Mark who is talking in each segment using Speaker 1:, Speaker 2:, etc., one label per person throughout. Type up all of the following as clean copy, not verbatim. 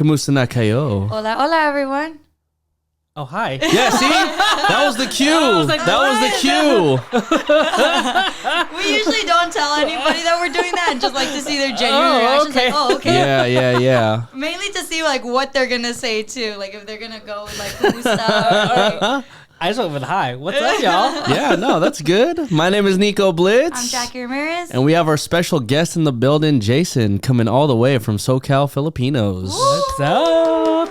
Speaker 1: Kamusta na kayo?
Speaker 2: Hola, hola, everyone.
Speaker 3: Oh, hi.
Speaker 1: Yeah, see? That was the cue. That was the cue.
Speaker 2: We usually don't tell anybody that we're doing that and just like to see their genuine reactions.
Speaker 3: Okay.
Speaker 2: Like, oh, okay.
Speaker 1: Yeah.
Speaker 2: Mainly to see like what they're going to say too. Like if they're going to go with like Kamusta or like,
Speaker 3: I just went with hi. What's up, y'all?
Speaker 1: Yeah, no, that's good. My name is Nico Blitz.
Speaker 2: I'm Jackie Ramirez.
Speaker 1: And we have our special guest in the building, Jason, coming all the way from SoCal Filipinos.
Speaker 3: What's up?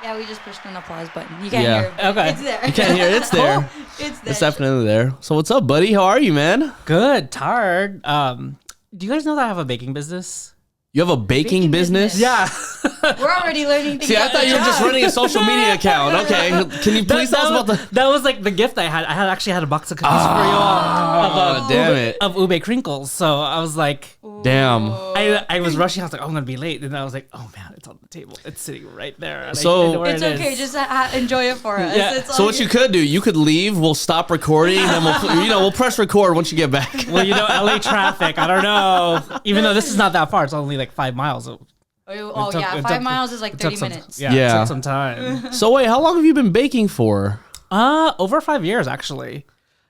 Speaker 2: Yeah, we just pushed an applause button. You can't hear it. But
Speaker 3: Okay.
Speaker 2: It's there.
Speaker 1: You can't hear it. It's there.
Speaker 2: It's there.
Speaker 1: It's definitely there. So what's up, buddy? How are you, man?
Speaker 3: Good. Tired. Do you guys know that I have a baking business?
Speaker 1: You have a baking business?
Speaker 3: Yeah.
Speaker 2: We're already learning things.
Speaker 1: See, I thought you were just running a social media account. Okay. Can you please tell us about the...
Speaker 3: That was like the gift I had. I had actually had a box of cookies for you all.
Speaker 1: Damn it.
Speaker 3: Of ube crinkles. So I was like...
Speaker 1: Damn.
Speaker 3: I was rushing. I was like, oh, I'm going to be late. And I was like, oh, man, it's on the table. It's sitting right there. And
Speaker 1: So-
Speaker 3: I know where
Speaker 2: It's
Speaker 3: it
Speaker 2: okay.
Speaker 3: is.
Speaker 2: Just enjoy it for us.
Speaker 3: Yeah.
Speaker 2: It's
Speaker 1: So
Speaker 2: all
Speaker 1: what you could do, you could leave, we'll stop recording, and then we'll press record once you get back.
Speaker 3: Well, LA traffic. I don't know. Even though this is not that far. It's only like 5 miles.
Speaker 2: Oh,
Speaker 3: took-
Speaker 2: yeah.
Speaker 3: it
Speaker 2: 5
Speaker 3: took-
Speaker 2: miles is like
Speaker 3: It took
Speaker 2: 30
Speaker 3: some-
Speaker 2: minutes.
Speaker 3: Yeah,
Speaker 1: Yeah.
Speaker 3: It took some time.
Speaker 1: So wait, how long have you been baking for?
Speaker 3: Over 5 years, actually.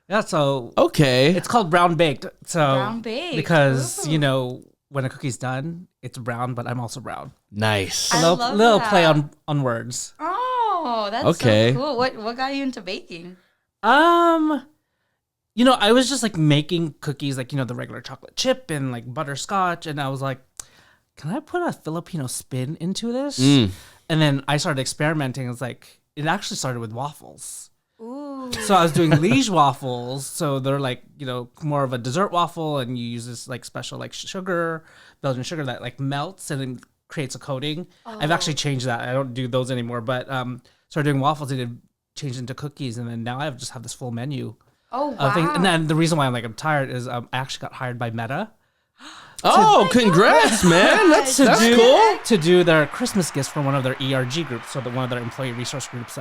Speaker 3: Yeah, so
Speaker 1: Okay.
Speaker 3: it's called brown baked. So
Speaker 2: Brown baked.
Speaker 3: because
Speaker 2: Ooh.
Speaker 3: when a cookie's done, it's brown, but I'm also brown.
Speaker 1: Nice.
Speaker 2: I
Speaker 3: Little
Speaker 2: love that.
Speaker 3: play on words.
Speaker 2: Oh, that's
Speaker 1: Okay.
Speaker 2: so cool. What got you into baking?
Speaker 3: I was just like making cookies, like the regular chocolate chip and like butterscotch, and I was like, can I put a Filipino spin into this? And then I started experimenting. It's like it actually started with waffles.
Speaker 2: Ooh.
Speaker 3: So I was doing liege waffles. So they're like, more of a dessert waffle, and you use this like special like sugar, Belgian sugar that like melts and then creates a coating. I've actually changed that. I don't do those anymore, but started doing waffles and it changed into cookies, and then now I just have this full menu
Speaker 2: Oh,
Speaker 3: of
Speaker 2: wow.
Speaker 3: things. And then the reason why I'm tired is I actually got hired by Meta
Speaker 1: Oh, congrats, man. That's cool.
Speaker 3: to do their Christmas gifts for one of their ERG groups. So one of their employee resource groups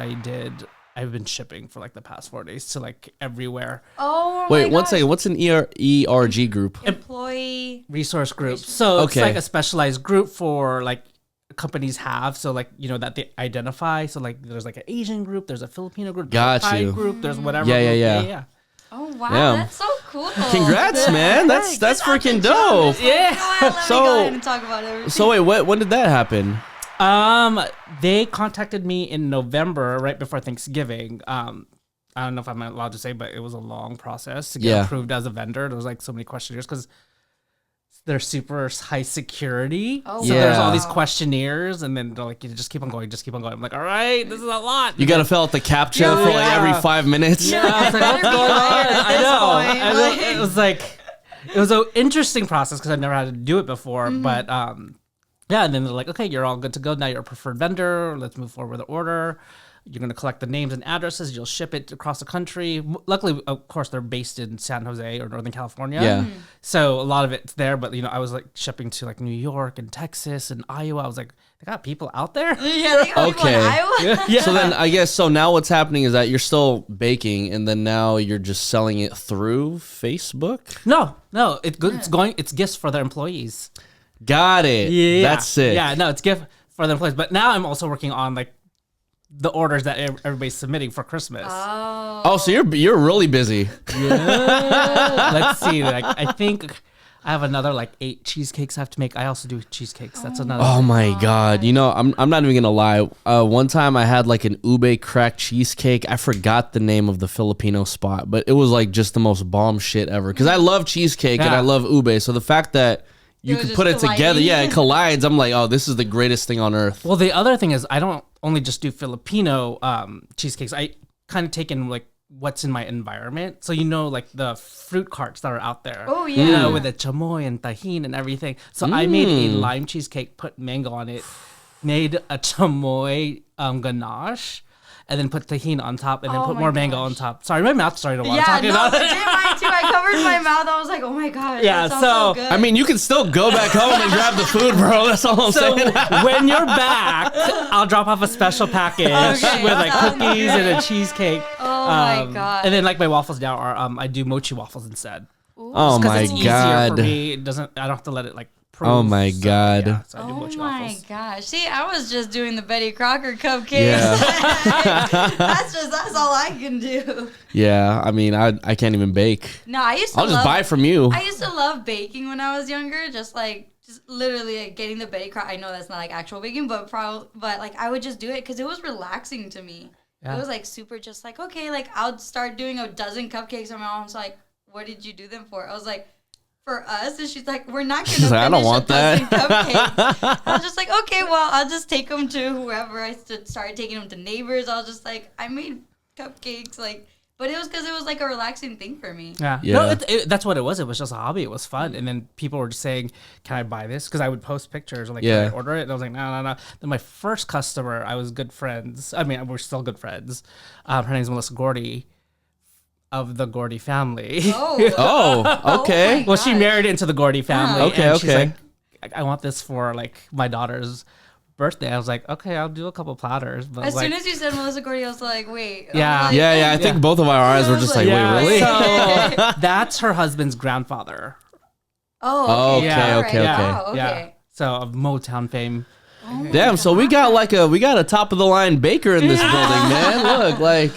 Speaker 3: I've been shipping for like the past 4 days to like everywhere.
Speaker 2: Oh,
Speaker 1: Wait,
Speaker 2: my
Speaker 1: one
Speaker 2: gosh.
Speaker 1: second. What's an ERG group?
Speaker 2: Employee.
Speaker 3: Resource groups. So
Speaker 1: Okay.
Speaker 3: it's like a specialized group for like companies have. So like, that they identify. So like there's like an Asian group, there's a Filipino group, there's
Speaker 1: Got
Speaker 3: a Thai
Speaker 1: you.
Speaker 3: group, there's whatever.
Speaker 1: Yeah,
Speaker 3: group.
Speaker 1: yeah.
Speaker 3: yeah.
Speaker 2: Oh, wow.
Speaker 1: Yeah.
Speaker 2: That's so cool.
Speaker 1: Congrats, man. That's freaking dope.
Speaker 3: Yeah.
Speaker 2: Let me
Speaker 1: So-
Speaker 2: go ahead and talk about everything.
Speaker 1: So wait, when did that happen?
Speaker 3: They contacted me in November, right before Thanksgiving. I don't know if I'm allowed to say, but it was a long process to get
Speaker 1: Yeah.
Speaker 3: approved as a vendor. There was like so many questionnaires because they're super high security.
Speaker 2: Oh,
Speaker 3: So there's all
Speaker 1: Yeah.
Speaker 3: these questionnaires, and then they're like, you just keep on going, just keep on going. I'm like, all right, this is a lot.
Speaker 1: You gotta fill out the CAPTCHA for like
Speaker 3: Yeah.
Speaker 1: every 5 minutes.
Speaker 3: Yeah, I was like, what's
Speaker 2: better be
Speaker 3: going on?
Speaker 2: hired at
Speaker 3: I
Speaker 2: this
Speaker 3: know.
Speaker 2: point,
Speaker 3: I know.
Speaker 2: like-
Speaker 3: It was an interesting process because I've never had to do it before. But yeah, and then they're like, okay, you're all good to go. Now you're a preferred vendor. Let's move forward with the order. You're going to collect the names and addresses. You'll ship it across the country. Luckily, of course, they're based in San Jose or Northern California.
Speaker 1: Yeah.
Speaker 3: So a lot of it's there. But, I was like shipping to like New York and Texas and Iowa. I was like, they got people out there?
Speaker 2: Yeah, they got people in
Speaker 1: Okay.
Speaker 2: Iowa.
Speaker 3: Yeah.
Speaker 1: So then I guess now what's happening is that you're still baking and then now you're just selling it through Facebook?
Speaker 3: No, it's gifts for their employees.
Speaker 1: Got it.
Speaker 3: Yeah,
Speaker 1: That's sick.
Speaker 3: Yeah, no, it's gift for the employees. But now I'm also working on like the orders that everybody's submitting for Christmas.
Speaker 1: Oh, so you're really busy.
Speaker 3: Let's see. Like I think I have another like 8 cheesecakes I have to make. I also do cheesecakes. That's another.
Speaker 1: Oh my God. I'm not even gonna lie. One time I had like an ube cracked cheesecake. I forgot the name of the Filipino spot, but it was like just the most bomb shit ever. Cause I love cheesecake and
Speaker 3: Yeah.
Speaker 1: I love ube. So the fact that you
Speaker 2: It was
Speaker 1: could
Speaker 2: just
Speaker 1: put it together,
Speaker 2: colliding.
Speaker 1: yeah, it collides. I'm like, oh, this is the greatest thing on earth.
Speaker 3: Well, the other thing is I don't only just do Filipino cheesecakes. I kind of take in like what's in my environment. So like the fruit carts that are out there.
Speaker 2: Oh, yeah.
Speaker 3: With the chamoy and tahini and everything. So I made a lime cheesecake, put mango on it, made a chamoy ganache, and then put tahini on top, and then
Speaker 2: Oh
Speaker 3: put
Speaker 2: my
Speaker 3: more mango
Speaker 2: gosh.
Speaker 3: on top. Sorry, my mouth started while I'm
Speaker 2: Yeah,
Speaker 3: talking
Speaker 2: no,
Speaker 3: about
Speaker 2: legit,
Speaker 3: it.
Speaker 2: mine too. I covered my mouth. I was like, oh my God.
Speaker 3: Yeah,
Speaker 2: that sounds so
Speaker 3: so,
Speaker 2: good.
Speaker 1: I mean, you can still go back home and grab the food, bro. That's all I'm
Speaker 3: So
Speaker 1: saying.
Speaker 3: when you're back, I'll drop off a special package
Speaker 2: Okay,
Speaker 3: with like
Speaker 2: sounds
Speaker 3: cookies and a
Speaker 2: great.
Speaker 3: cheesecake.
Speaker 2: Oh my God.
Speaker 3: And then like my waffles now are I do mochi waffles instead.
Speaker 1: Oh
Speaker 3: Because
Speaker 1: my
Speaker 3: it's easier
Speaker 1: God.
Speaker 3: for me. I don't have to let it like
Speaker 1: Oh my God.
Speaker 3: Yeah, so I do
Speaker 2: Oh
Speaker 3: mochi
Speaker 2: my
Speaker 3: waffles.
Speaker 2: gosh. See, I was just doing the Betty Crocker cupcakes.
Speaker 1: Yeah.
Speaker 2: that's all I can do.
Speaker 1: Yeah, I mean, I can't even bake.
Speaker 2: No, I used to
Speaker 1: I'll just
Speaker 2: love,
Speaker 1: buy from you.
Speaker 2: I used to love baking when I was younger, just literally like getting the Betty Crocker. I know that's not like actual baking, but like I would just do it because it was relaxing to me.
Speaker 3: Yeah.
Speaker 2: It was like super just like, okay, like I'll start doing a dozen cupcakes and my mom's like, what did you do them for? I was like, for us. And she's like, we're not going to finish
Speaker 1: I don't want
Speaker 2: a dozen
Speaker 1: that.
Speaker 2: cupcakes. I was just like, okay, well, I'll just take them to whoever. I started taking them to neighbors. I was just like, I made cupcakes, like, but it was because it was like a relaxing thing for me.
Speaker 3: Yeah.
Speaker 1: Yeah.
Speaker 3: No, that's what it was. It was just a hobby. It was fun. And then people were just saying, can I buy this? Because I would post pictures or like,
Speaker 1: Yeah.
Speaker 3: can I order it? And I was like, no. Then my first customer, I was good friends. I mean, we're still good friends. Her name's Melissa Gordy of the Gordy family.
Speaker 2: Oh.
Speaker 1: Oh, okay.
Speaker 2: my
Speaker 3: Well, she
Speaker 2: gosh.
Speaker 3: married into the Gordy family.
Speaker 1: Okay,
Speaker 3: and she's
Speaker 1: okay.
Speaker 3: like, I want this for like my daughter's birthday. I was like, okay, I'll do a couple platters. But
Speaker 2: As
Speaker 3: like,
Speaker 2: soon as you said Melissa Gordy, I was like, wait.
Speaker 3: Yeah.
Speaker 1: Yeah, I think both of our eyes were just like,
Speaker 3: yeah,
Speaker 1: wait, really?
Speaker 3: So that's her husband's grandfather.
Speaker 2: Oh, okay.
Speaker 1: Okay,
Speaker 2: All right.
Speaker 1: okay.
Speaker 2: Wow, okay.
Speaker 3: Yeah. So of Motown fame.
Speaker 1: Damn, so we got a top of the line baker in this building, man. Look, like,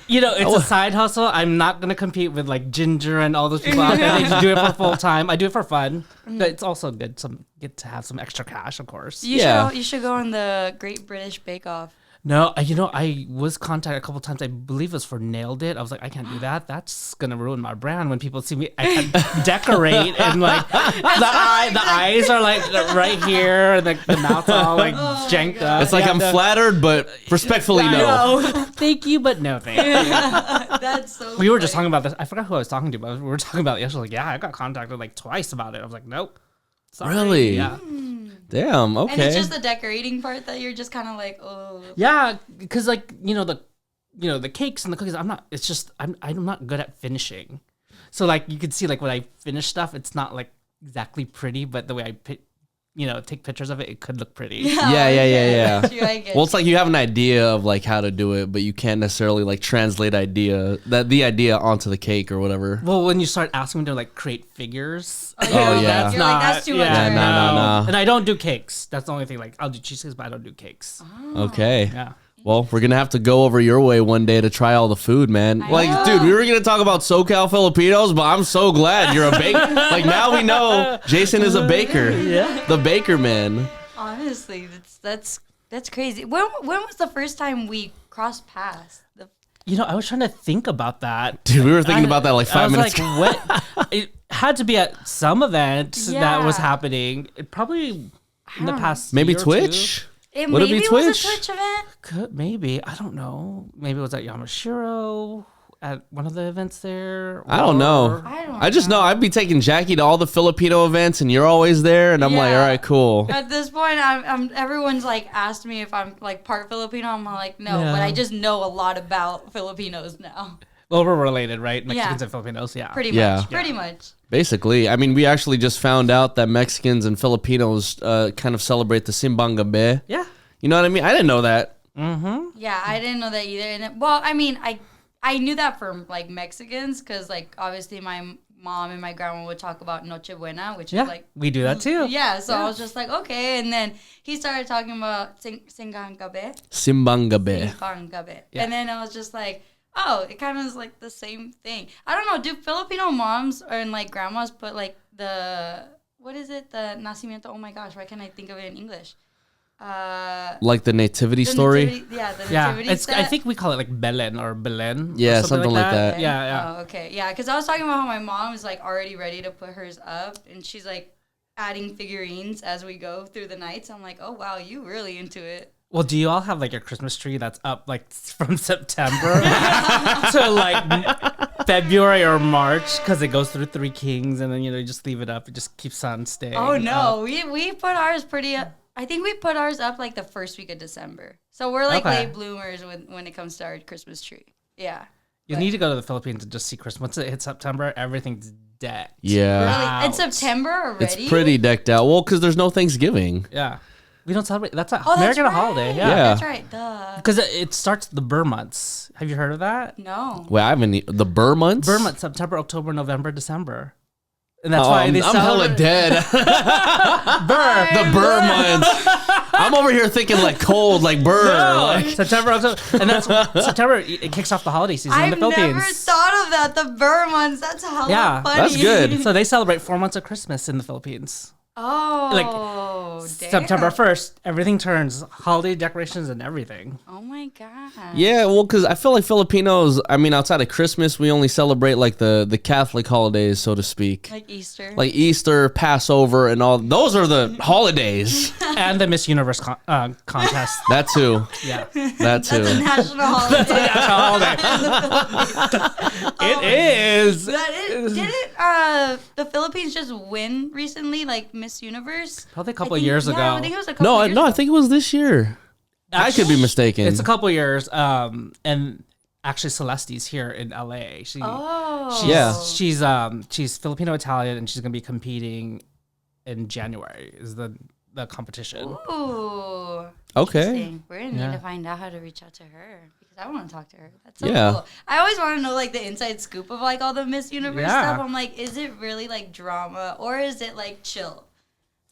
Speaker 3: You know, it's a side hustle. I'm not gonna compete with like Ginger and all those people out there. They just do it for full time. I do it for fun, but it's also good to have some extra cash, of course.
Speaker 2: You should go on the Great British Bake Off.
Speaker 3: No, I was contacted a couple times. I believe it was for Nailed It. I was like, I can't do that. That's gonna ruin my brand when people see me. I can decorate and like the eyes are like right here, and the mouth's all like janked up.
Speaker 1: it's like
Speaker 3: Yeah,
Speaker 1: I'm
Speaker 3: no.
Speaker 1: flattered, but respectfully, no.
Speaker 3: No, thank you, but no thank you.
Speaker 2: That's so
Speaker 3: We were just
Speaker 2: funny.
Speaker 3: talking about this. I forgot who I was talking to, but we were talking about it yesterday. Like, yeah, I got contacted like twice about it. I was like, nope. Sorry.
Speaker 1: Really?
Speaker 3: Yeah.
Speaker 1: Damn,
Speaker 2: And
Speaker 1: okay.
Speaker 2: it's just the decorating part that you're just kind of like, oh.
Speaker 3: Yeah, because like the cakes and the cookies. I'm not good at finishing. So like you could see like when I finish stuff, it's not like exactly pretty, but the way I take pictures of it, it could look pretty.
Speaker 1: Yeah.
Speaker 2: I get
Speaker 1: Well, it's like you have an idea of like how to do it, but you can't necessarily like translate the idea onto the cake or whatever.
Speaker 3: Well, when you start asking me to like create figures,
Speaker 1: Oh, yeah.
Speaker 3: that's
Speaker 2: You're like,
Speaker 3: not.
Speaker 2: that's too much
Speaker 3: yeah,
Speaker 2: work.
Speaker 1: No.
Speaker 3: And I don't do cakes. That's the only thing. Like I'll do cheesecakes, but I don't do cakes.
Speaker 1: Okay.
Speaker 3: Yeah.
Speaker 1: Well, we're gonna have to go over your way one day to try all the food, man. Like,
Speaker 2: know.
Speaker 1: dude, we were gonna talk about SoCal Filipinos, but I'm so glad you're a baker. Like now we know Jason is a baker.
Speaker 3: Yeah.
Speaker 1: The baker man.
Speaker 2: Honestly, that's crazy. When was the first time we crossed paths?
Speaker 3: I was trying to think about that.
Speaker 1: Dude, we were thinking about that like 5 minutes ago.
Speaker 3: Like, what? It had to be at some event that was
Speaker 2: Yeah.
Speaker 3: happening. It probably in the past
Speaker 1: Maybe
Speaker 3: year or
Speaker 1: Twitch?
Speaker 2: It
Speaker 1: Would it
Speaker 2: maybe
Speaker 1: be
Speaker 2: was a
Speaker 1: Twitch?
Speaker 2: Twitch event.
Speaker 3: Maybe. I don't know. Maybe it was at Yamashiro at one of the events there.
Speaker 1: I don't know.
Speaker 3: or-
Speaker 1: I just know I'd be taking Jackie to all the Filipino events and you're always there and I'm like,
Speaker 2: Yeah.
Speaker 1: all right, cool.
Speaker 2: At this point, I'm everyone's like asked me if I'm like part Filipino. I'm like, no,
Speaker 3: Yeah.
Speaker 2: but I just know a lot about Filipinos now.
Speaker 3: Well, we're related, right? Mexicans
Speaker 2: Yeah.
Speaker 3: and Filipinos, yeah.
Speaker 2: Pretty
Speaker 1: Yeah.
Speaker 2: much. Pretty much.
Speaker 1: Basically, I mean, we actually just found out that Mexicans and Filipinos kind of celebrate the Simbanga Bay.
Speaker 3: Yeah.
Speaker 1: You know what I mean? I didn't know that.
Speaker 2: Yeah, I didn't know that either. And well, I mean, I knew that from like Mexicans because like obviously my mom and my grandma would talk about Noche Buena, which
Speaker 3: Yeah.
Speaker 2: is like
Speaker 3: We do that too.
Speaker 2: yeah. So I was just like, okay. And then he started talking about Simbanga Bay.
Speaker 1: Simbanga Bay.
Speaker 2: Simbanga Bay.
Speaker 3: Yeah.
Speaker 2: And then I was just like, oh, it kind of is like the same thing. I don't know. Do Filipino moms and like grandmas put like what is it? The nacimiento. Oh my gosh, why can't I think of it in English?
Speaker 1: Like the nativity story?
Speaker 2: the nativity
Speaker 3: It's. I
Speaker 2: set.
Speaker 3: think we call it like Belen or Belen. or
Speaker 1: Yeah, something like that.
Speaker 3: Yeah, yeah.
Speaker 2: Oh, okay. Yeah, because I was talking about how my mom is like already ready to put hers up, and she's like adding figurines as we go through the nights. I'm like, oh wow, you really into it.
Speaker 3: Well, do you all have like your Christmas tree that's up like from September to like February or March because it goes through Three Kings and then you just leave it up. It just keeps on staying.
Speaker 2: Oh no,
Speaker 3: up.
Speaker 2: we put ours pretty. I think we put ours up like the first week of December. So we're like
Speaker 3: Okay.
Speaker 2: late bloomers when it comes to our Christmas tree. Yeah.
Speaker 3: You need to go to the Philippines and just see Christmas. Once it hits September, everything's decked.
Speaker 1: Yeah.
Speaker 2: Really? In September already?
Speaker 1: It's pretty decked out. Well, because there's no Thanksgiving.
Speaker 3: Yeah. We don't celebrate. That's an
Speaker 2: Oh, that's
Speaker 3: American
Speaker 2: right.
Speaker 3: holiday.
Speaker 1: Yeah.
Speaker 3: Yeah.
Speaker 2: That's right. Duh.
Speaker 3: Because it starts the Burr months. Have you heard of that?
Speaker 2: No.
Speaker 1: Wait, I haven't. The Burr months?
Speaker 3: Burr months, September, October, November, December. And that's why they
Speaker 1: I'm hella
Speaker 3: celebrate
Speaker 1: dead.
Speaker 3: Burr.
Speaker 1: The Burr months. I'm over here thinking like cold, like Burr. Like,
Speaker 3: September, October, and that's September. It kicks off the holiday season in the
Speaker 2: I've
Speaker 3: Philippines.
Speaker 2: never thought of that. The Burr months. That's hella
Speaker 3: Yeah.
Speaker 2: funny.
Speaker 1: That's good.
Speaker 3: So they celebrate 4 months of Christmas in the Philippines.
Speaker 2: Oh, damn.
Speaker 3: September 1st, everything turns holiday decorations and everything.
Speaker 2: Oh my god.
Speaker 1: yeah, well, because I feel like Filipinos, I mean, outside of Christmas, we only celebrate like the Catholic holidays, so to speak.
Speaker 2: Like Easter.
Speaker 1: Like Easter, Passover, and all. Those are the holidays.
Speaker 3: And the Miss Universe contest.
Speaker 1: That too.
Speaker 3: Yeah.
Speaker 1: That too.
Speaker 2: National holiday.
Speaker 3: It is.
Speaker 2: That is, didn't the Philippines just win recently, like Miss Universe?
Speaker 3: Probably a couple of years ago.
Speaker 2: I think it was a couple
Speaker 1: No,
Speaker 2: years
Speaker 1: no,
Speaker 2: ago.
Speaker 1: I think it was this year. I could be mistaken.
Speaker 3: It's a couple of years. And actually Celeste's here in LA. She's Filipino Italian, and she's gonna be competing in January. Is the competition.
Speaker 2: Ooh.
Speaker 1: Okay.
Speaker 2: Interesting. We're gonna need
Speaker 3: Yeah.
Speaker 2: to find out how to reach out to her because I want to talk to her. That's so
Speaker 1: Yeah.
Speaker 2: cool. I always want to know like the inside scoop of like all the Miss Universe
Speaker 3: Yeah.
Speaker 2: stuff. I'm like, is it really like drama or is it like chill?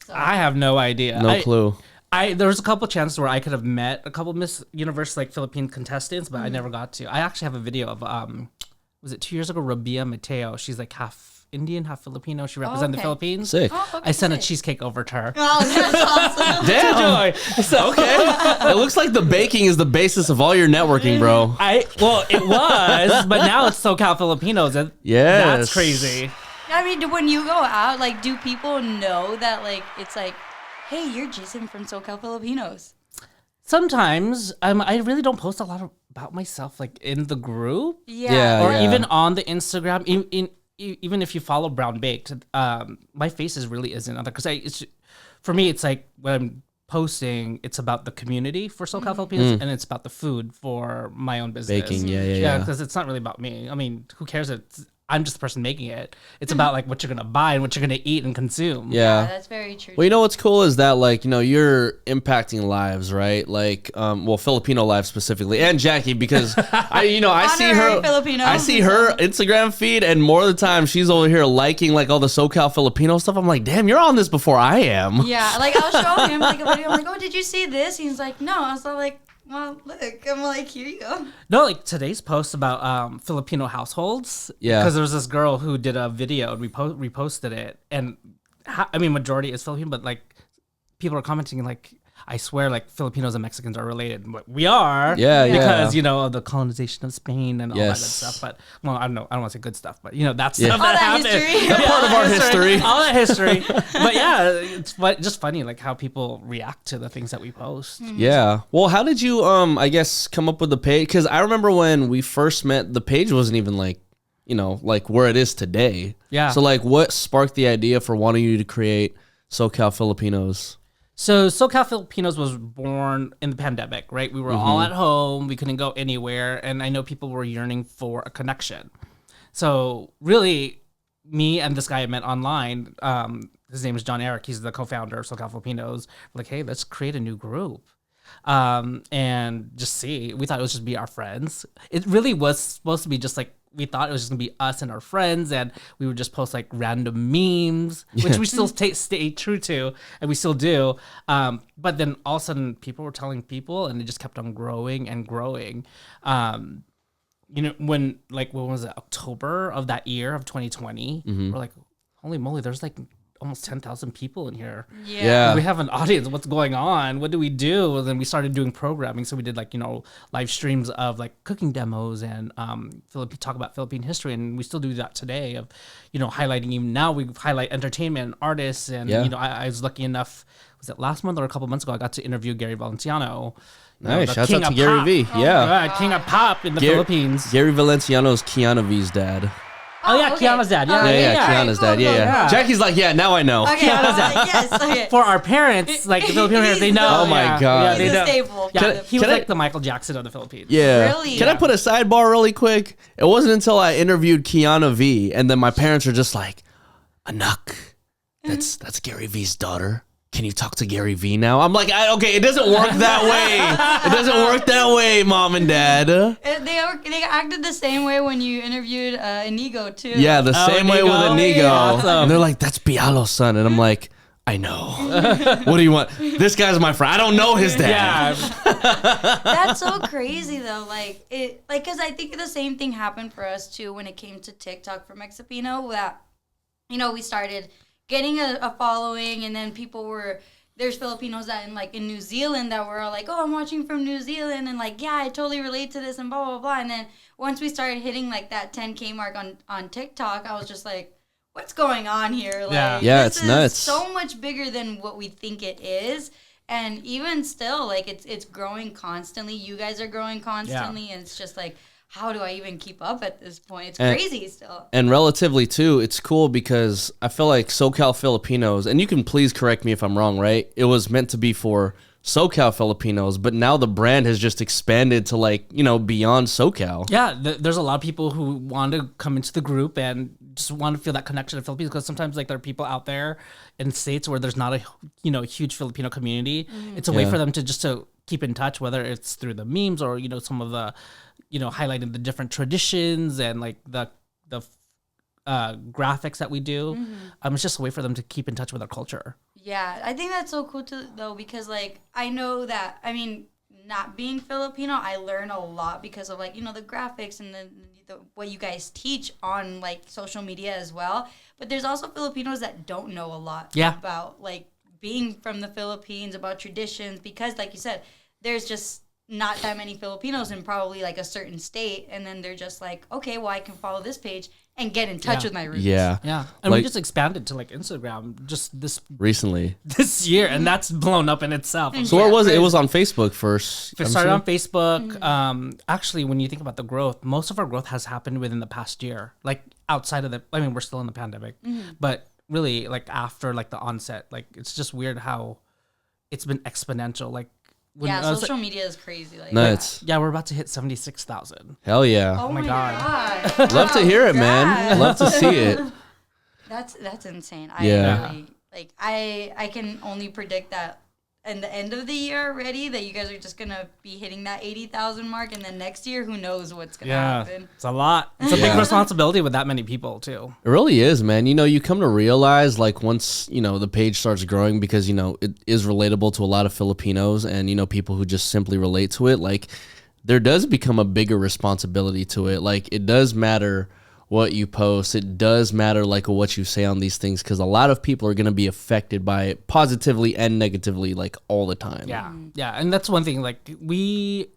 Speaker 2: So,
Speaker 3: I have no idea.
Speaker 1: No clue.
Speaker 3: There was a couple chances where I could have met a couple Miss Universe like Philippine contestants, but I never got to. I actually have a video of was it 2 years ago? Rabia Mateo. She's like half Indian, half Filipino. She represented the
Speaker 2: okay.
Speaker 3: Philippines.
Speaker 1: Sick.
Speaker 2: Oh, okay,
Speaker 3: I sent a
Speaker 2: sick.
Speaker 3: cheesecake over to her.
Speaker 2: Oh, that's awesome.
Speaker 1: Damn. Okay. It looks like the baking is the basis of all your networking, bro.
Speaker 3: It was, but now it's SoCal Filipinos. And
Speaker 1: Yes.
Speaker 3: that's crazy.
Speaker 2: I mean, when you go out, like, do people know that like it's like, hey, you're Jason from SoCal Filipinos?
Speaker 3: Sometimes I really don't post a lot about myself like in the group
Speaker 1: Yeah.
Speaker 3: or even on the Instagram. Even if you follow Brown Baked, my face really isn't on there because for me it's like when I'm posting, it's about the community for SoCal Filipinos and it's about the food for my own business.
Speaker 1: Baking, yeah.
Speaker 3: Because it's not really about me. I mean, who cares? I'm just the person making it. It's about like what you're gonna buy and what you're gonna eat and consume.
Speaker 1: Yeah.
Speaker 2: That's very true.
Speaker 1: Well, you know what's cool is that like, you know, you're impacting lives, right? Like, well, Filipino lives specifically, and Jackie, because I see her,
Speaker 2: Honorary Filipino.
Speaker 1: I see her Instagram feed, and more of the time she's over here liking like all the SoCal Filipino stuff. I'm like, damn, you're on this before I am.
Speaker 2: Yeah, like I'll show him like a video. I'm like, oh, did you see this? He's like, no. I was like, well, look. I'm like, here you go.
Speaker 3: No, like today's post about Filipino households.
Speaker 1: Yeah.
Speaker 3: Because there was this girl who did a video and reposted it, and majority is Filipino, but like people are commenting like, I swear, like Filipinos and Mexicans are related. But we are,
Speaker 1: Yeah,
Speaker 3: because
Speaker 1: yeah.
Speaker 3: of the colonization of Spain and all that good
Speaker 1: Yes.
Speaker 3: stuff. But well, I don't know, I don't want to say good stuff, but that's
Speaker 1: Yeah.
Speaker 3: stuff
Speaker 2: All
Speaker 3: that
Speaker 2: that
Speaker 3: happened.
Speaker 2: history.
Speaker 3: Yeah,
Speaker 1: Part of our history.
Speaker 3: all that history. But yeah, it's just funny like how people react to the things that we post.
Speaker 1: Yeah. Well, how did you, I guess, come up with the page? Because I remember when we first met, the page wasn't even like, like where it is today.
Speaker 3: Yeah.
Speaker 1: So like, what sparked the idea for wanting you to create SoCal Filipinos?
Speaker 3: So SoCal Filipinos was born in the pandemic, right? We were all at home. We couldn't go anywhere. And I know people were yearning for a connection. So really, me and this guy I met online, his name is John Eric. He's the co-founder of SoCal Filipinos. We're like, hey, let's create a new group. And just see. We thought it was just be our friends. It really was supposed to be just like, we thought it was just gonna be us and our friends, and we would just post like random memes, which we still stay true to, and we still do. But then all of a sudden, people were telling people, and it just kept on growing and growing. When was it, October of that year of 2020? We're like, holy moly, there's like almost 10,000 people in here.
Speaker 1: Yeah.
Speaker 3: We have an audience. What's going on? What do we do? And then we started doing programming. So we did live streams of like cooking demos and talk about Philippine history. And we still do that today of, highlighting, even now we highlight entertainment and artists. And,
Speaker 1: Yeah.
Speaker 3: I was lucky enough, was it last month or a couple months ago, I got to interview Gary Valenciano.
Speaker 1: Nice.
Speaker 3: the
Speaker 1: Shouts
Speaker 3: king
Speaker 1: out to
Speaker 3: of
Speaker 1: Gary
Speaker 3: pop.
Speaker 1: V. Yeah.
Speaker 3: King of pop in the Philippines.
Speaker 1: Gary Valenciano's Keanu V's dad.
Speaker 3: Oh, yeah,
Speaker 2: okay.
Speaker 3: Kiana's dad.
Speaker 1: Yeah, Keanu's dad. Yeah. Jackie's like, yeah, now I know.
Speaker 2: Okay, I was like, yes, okay.
Speaker 3: For our parents, like the Filipino parents, they know.
Speaker 1: Oh my God.
Speaker 3: Yeah,
Speaker 2: He's
Speaker 3: they
Speaker 2: a
Speaker 3: know.
Speaker 2: staple.
Speaker 3: Yeah, he was
Speaker 1: Can I-
Speaker 3: like the Michael Jackson of the Philippines.
Speaker 1: Yeah.
Speaker 2: Really?
Speaker 1: Can I put a sidebar really quick? It wasn't until I interviewed Keanu V, and then my parents are just like, Anak, that's Gary V's daughter, can you talk to Gary Vee now? I'm like, okay, it doesn't work that way. It doesn't work that way, mom and dad.
Speaker 2: They acted the same way when you interviewed Inigo too.
Speaker 1: Yeah, the same way with Inigo.
Speaker 2: Yeah.
Speaker 3: Awesome.
Speaker 1: And they're like, that's Bialo's son. And I'm like, I know. What do you want? This guy's my friend. I don't know his dad.
Speaker 3: Yeah.
Speaker 2: That's so crazy though. Because I think the same thing happened for us too when it came to TikTok for Mexipino. That we started getting a following, and then there's Filipinos that in New Zealand that were all like, oh, I'm watching from New Zealand, and like, yeah, I totally relate to this, and blah blah blah. And then once we started hitting like that 10K mark on TikTok, I was just like, what's going on here? Like,
Speaker 1: yeah,
Speaker 2: this
Speaker 1: it's
Speaker 2: is
Speaker 1: nuts.
Speaker 2: so much bigger than what we think it is. And even still, like, it's growing constantly. You guys are growing constantly, and it's just like, how do I even keep up at this point? It's crazy still.
Speaker 1: And relatively, too, it's cool because I feel like SoCal Filipinos, and you can please correct me if I'm wrong, right? It was meant to be for SoCal Filipinos, but now the brand has just expanded to beyond SoCal.
Speaker 3: Yeah, there's a lot of people who want to come into the group and just want to feel that connection to Philippines, because sometimes like there are people out there in states where there's not a huge Filipino community. Mm-hmm. It's a way for them to keep in touch, whether it's through the memes or some of the highlighting the different traditions and like the graphics that we do. Mm-hmm. It's just a way for them to keep in touch with our culture.
Speaker 2: Yeah, I think that's so cool too, though, because like I know that not being Filipino, I learn a lot because of the graphics and the what you guys teach on like social media as well. But there's also Filipinos that don't know a lot about like being from the Philippines, about traditions, because like you said, there's just not that many Filipinos in probably like a certain state, and then they're just like, okay, well, I can follow this page and get in touch with my roots.
Speaker 1: Yeah.
Speaker 3: And we just expanded to like Instagram just this year, and that's blown up in itself.
Speaker 1: So what was it? It was on Facebook first.
Speaker 3: It started on Facebook. Mm-hmm. Actually, when you think about the growth, most of our growth has happened within the past year. Like outside of we're still in the pandemic, but really like after like the onset, like it's just weird how it's been exponential. Like
Speaker 2: social media is crazy. Like
Speaker 1: nuts.
Speaker 3: Yeah, we're about to hit 76,000.
Speaker 1: Hell yeah!
Speaker 2: Oh my god!
Speaker 1: Love to hear it, man. Love to see it.
Speaker 2: That's insane. I can only predict that in the end of the year already that you guys are just gonna be hitting that 80,000 mark, and then next year who knows what's gonna happen.
Speaker 3: It's a lot. It's a big responsibility with that many people too.
Speaker 1: It really is, man. You come to realize like once the page starts growing, because it is relatable to a lot of Filipinos and people who just simply relate to it, like there does become a bigger responsibility to it. Like it does matter what you post. It does matter like what you say on these things, because a lot of people are going to be affected by it positively and negatively like all the time.
Speaker 3: Yeah, and that's one thing, like we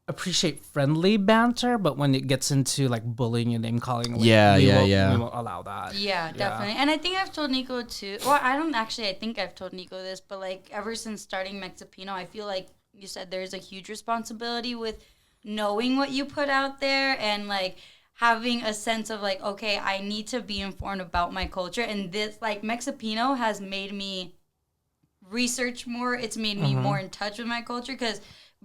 Speaker 3: appreciate friendly banter, but when it gets into like bullying and name calling, we won't allow that.
Speaker 2: Yeah, definitely. And I think I've told Nico too. Well, I think I've told Nico this, but like ever since starting Mexipino, I feel like you said there's a huge responsibility with knowing what you put out there and like having a sense of like, okay, I need to be informed about my culture. And this, like, Mexipino has made me research more. It's made me more in touch with my culture, because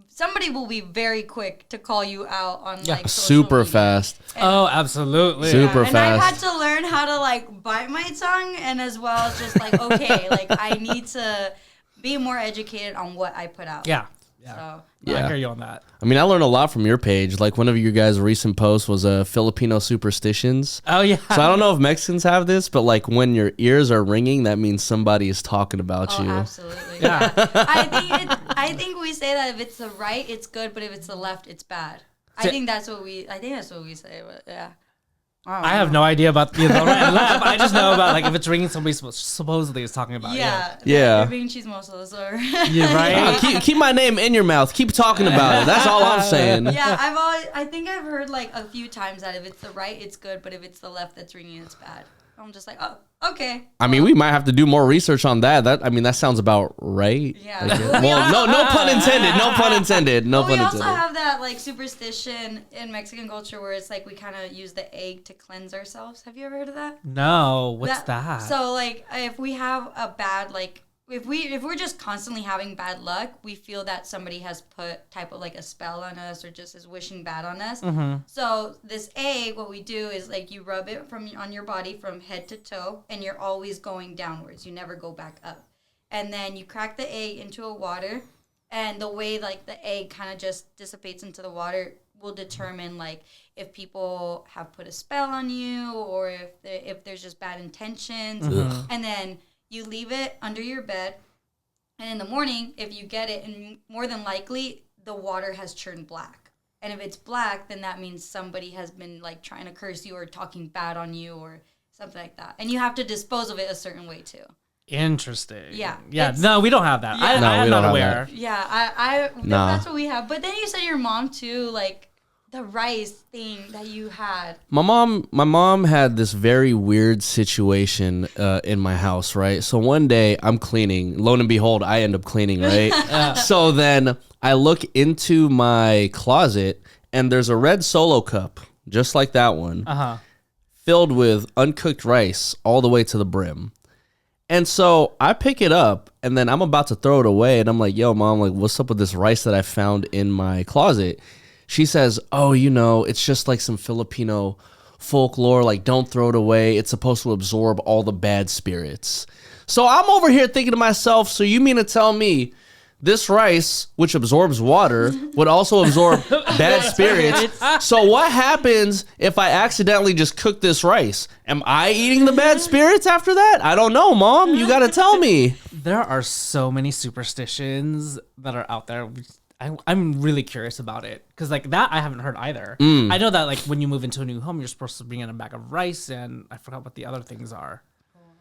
Speaker 2: somebody will be very quick to call you out on like
Speaker 1: super
Speaker 2: media.
Speaker 1: Fast.
Speaker 2: And,
Speaker 3: absolutely.
Speaker 1: Super fast.
Speaker 2: And I had to learn how to like bite my tongue, and as well as just like, okay, like I need to be more educated on what I put out.
Speaker 3: Yeah.
Speaker 2: So,
Speaker 3: I hear you on that.
Speaker 1: I mean, I learned a lot from your page. Like one of your guys' recent posts was Filipino superstitions.
Speaker 3: Oh yeah.
Speaker 1: So I don't know if Mexicans have this, but like when your ears are ringing, that means somebody is talking about you.
Speaker 2: Absolutely.
Speaker 3: Yeah.
Speaker 2: I think we say that if it's the right, it's good, but if it's the left, it's bad. I think that's what we say. But yeah.
Speaker 3: I have no idea about the right and left. I just know about like if it's ringing, somebody supposedly is talking about.
Speaker 2: Yeah.
Speaker 1: They're
Speaker 2: being chismosos or.
Speaker 3: Yeah, right.
Speaker 1: Keep my name in your mouth. Keep talking about it. That's all I'm saying.
Speaker 2: Yeah, I think I've heard like a few times that if it's the right, it's good, but if it's the left that's ringing, it's bad. I'm just like, oh, okay.
Speaker 1: I mean, we might have to do more research on that. That sounds about right.
Speaker 2: Yeah.
Speaker 1: Well, no pun intended. No pun intended. No pun intended.
Speaker 2: We also have that like superstition in Mexican culture where it's like we kind of use the egg to cleanse ourselves. Have you ever heard of that?
Speaker 3: No. What's that?
Speaker 2: So like if we have a bad like if we're just constantly having bad luck, we feel that somebody has put type of like a spell on us or just is wishing bad on us. Mm-hmm. So this egg, what we do is like you rub it on your body from head to toe, and you're always going downwards. You never go back up. and then you crack the egg into a water, and the way like the egg kind of just dissipates into the water will determine like if people have put a spell on you or if there's just bad intentions. And then you leave it under your bed, and in the morning, if you get it, and more than likely the water has turned black. And if it's black, then that means somebody has been like trying to curse you or talking bad on you or something like that. And you have to dispose of it a certain way too.
Speaker 3: Interesting.
Speaker 2: Yeah.
Speaker 3: Yeah. No, we don't have that.
Speaker 2: Yeah.
Speaker 3: I am not aware.
Speaker 2: Yeah. That's what we have. But then you said your mom too, like the rice thing that you had.
Speaker 1: My mom had this very weird situation in my house, right? So one day I'm cleaning. Lo and behold, I end up cleaning, right? So then I look into my closet, and there's a red Solo cup, just like that one, filled with uncooked rice all the way to the brim. And so I pick it up, and then I'm about to throw it away, and I'm like, yo, Mom, like, what's up with this rice that I found in my closet? She says, oh, it's just like some Filipino folklore, like, don't throw it away. It's supposed to absorb all the bad spirits. So I'm over here thinking to myself, so you mean to tell me this rice, which absorbs water, would also absorb bad spirits? So what happens if I accidentally just cook this rice? Am I eating the bad spirits after that? I don't know, Mom. You got to tell me.
Speaker 3: There are so many superstitions that are out there. I'm really curious about it because like that I haven't heard either. I know that like when you move into a new home, you're supposed to bring in a bag of rice, and I forgot what the other things are.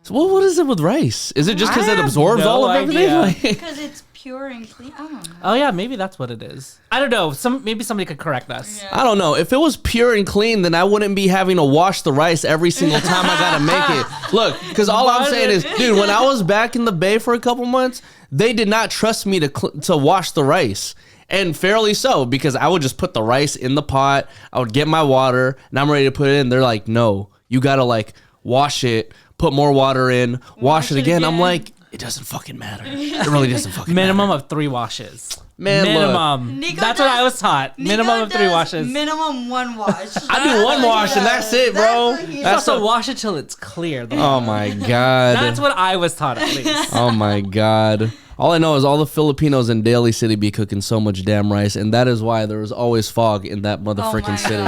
Speaker 1: So what is it with rice? Is it just because it absorbs
Speaker 3: no
Speaker 1: all of everything?
Speaker 3: idea.
Speaker 2: Because it's pure and clean. I don't know.
Speaker 3: Oh yeah, maybe that's what it is. I don't know. Maybe somebody could correct us.
Speaker 2: Yeah.
Speaker 1: I don't know. If it was pure and clean, then I wouldn't be having to wash the rice every single time I gotta make it. Look, because all I'm saying is, dude, when I was back in the Bay for a couple months, they did not trust me to wash the rice. And fairly so, because I would just put the rice in the pot, I would get my water, and I'm ready to put it in. They're like, no, you gotta like wash it, put more water in, wash it again. I'm like, it doesn't fucking matter. It really doesn't fucking
Speaker 3: Minimum
Speaker 1: matter.
Speaker 3: of 3 washes.
Speaker 1: Man,
Speaker 3: minimum.
Speaker 2: Nico
Speaker 3: That's what I was taught. Minimum of 3 washes.
Speaker 2: Minimum 1 wash.
Speaker 1: I do one wash and that's it, bro.
Speaker 3: That's to wash it till it's clear.
Speaker 1: Oh my God.
Speaker 3: That's what I was taught at least.
Speaker 1: Oh my God. All I know is all the Filipinos in Daly City be cooking so much damn rice, and that is why there was always fog in that motherfucking city.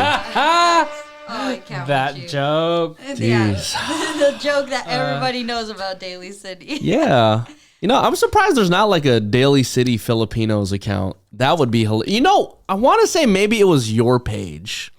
Speaker 2: I can't
Speaker 3: that
Speaker 2: with you.
Speaker 1: Jeez.
Speaker 2: Yeah, the joke that everybody knows about Daly City.
Speaker 1: Yeah. I'm surprised there's not like a Daly City Filipinos account. That would be hilarious. I want to say maybe it was your page.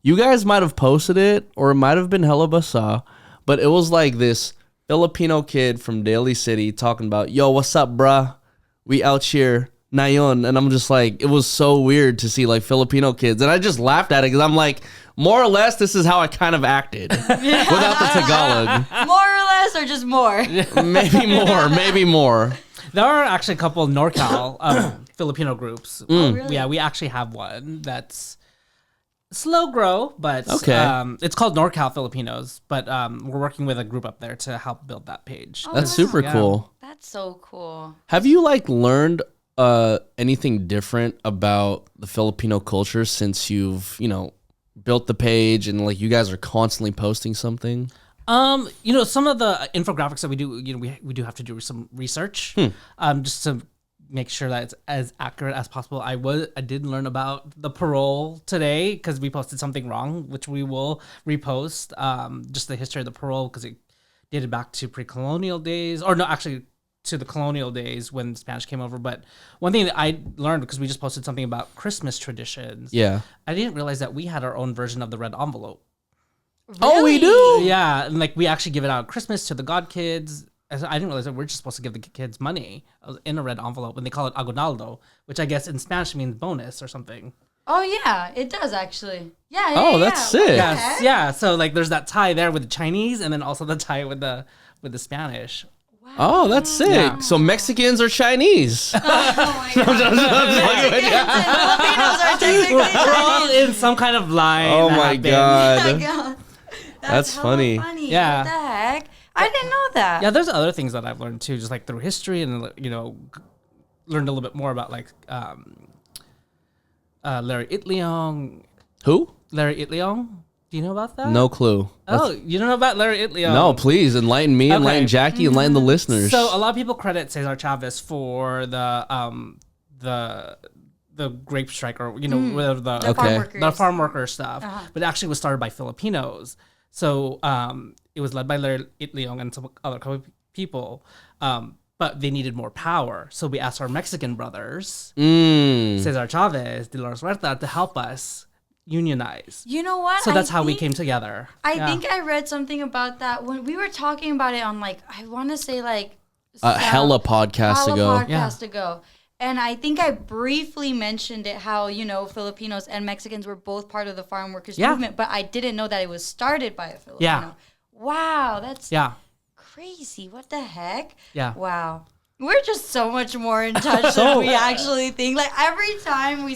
Speaker 1: You guys might have posted it, or it might have been Hella Basa, but it was like this Filipino kid from Daly City talking about, yo, what's up, bruh? We out here, nayon. And I'm just like, it was so weird to see like Filipino kids. And I just laughed at it because I'm like, more or less, this is how I kind of acted without the Tagalog.
Speaker 2: More or less, or just more?
Speaker 1: Maybe more.
Speaker 3: There are actually a couple of NorCal Filipino groups.
Speaker 2: Oh, really?
Speaker 3: Yeah, we actually have one that's slow grow, but
Speaker 1: okay.
Speaker 3: It's called NorCal Filipinos, but we're working with a group up there to help build that page.
Speaker 2: Oh,
Speaker 1: That's super cool.
Speaker 2: That's so cool.
Speaker 1: Have you like learned anything different about the Filipino culture since you've, built the page and like you guys are constantly posting something?
Speaker 3: Some of the infographics that we do, we do have to do some research, just to make sure that it's as accurate as possible. I did learn about the parole today because we posted something wrong, which we will repost. Just the history of the parole because it dated back to pre-colonial days, or no, actually to the colonial days when Spanish came over. But one thing that I learned, because we just posted something about Christmas traditions.
Speaker 1: Yeah.
Speaker 3: I didn't realize that we had our own version of the red envelope.
Speaker 2: Really?
Speaker 1: Oh, we do?
Speaker 3: Yeah, and like we actually give it out at Christmas to the god kids. I didn't realize that we're just supposed to give the kids money in a red envelope, and they call it aguinaldo, which I guess in Spanish means bonus or something.
Speaker 2: Oh yeah, it does actually. Yeah.
Speaker 1: Oh, that's sick.
Speaker 3: Yes, yeah. So like, there's that tie there with the Chinese, and then also the tie with the Spanish.
Speaker 2: Wow.
Speaker 1: Oh, that's sick.
Speaker 3: Yeah.
Speaker 1: So Mexicans are Chinese.
Speaker 2: Oh my God. Mexicans and Filipinos are technically
Speaker 3: We're all
Speaker 2: Chinese.
Speaker 3: in some kind of line.
Speaker 1: Oh
Speaker 3: that
Speaker 1: my
Speaker 3: happened.
Speaker 1: God.
Speaker 2: Oh my God.
Speaker 1: That's
Speaker 2: hella
Speaker 1: funny.
Speaker 3: Yeah.
Speaker 2: What the heck? I didn't know that.
Speaker 3: Yeah, there's other things that I've learned too, just like through history, and learned a little bit more about like Larry Itliong.
Speaker 1: Who?
Speaker 3: Larry Itliong. Do you know about that?
Speaker 1: No clue.
Speaker 3: Oh, you don't know about Larry Itliong?
Speaker 1: No, please enlighten me, enlighten Jackie, enlighten the listeners.
Speaker 3: So a lot of people credit Cesar Chavez for the grape strike, or whatever the farm worker stuff, but it actually was started by Filipinos. So it was led by Larry Itliong and some other people, but they needed more power. So we asked our Mexican brothers, Cesar Chavez, Dolores Huerta, to help us unionize.
Speaker 2: You know what?
Speaker 3: So that's how we came together.
Speaker 2: I think I read something about that when we were talking about it on I want to say
Speaker 1: hella podcast
Speaker 2: ago. And I think I briefly mentioned it, how, Filipinos and Mexicans were both part of the farm workers movement, but I didn't know that it was started by a Filipino.
Speaker 3: Yeah.
Speaker 2: Wow, that's crazy. What the heck?
Speaker 3: Yeah.
Speaker 2: Wow. We're just so much more in touch than we actually think. Every time we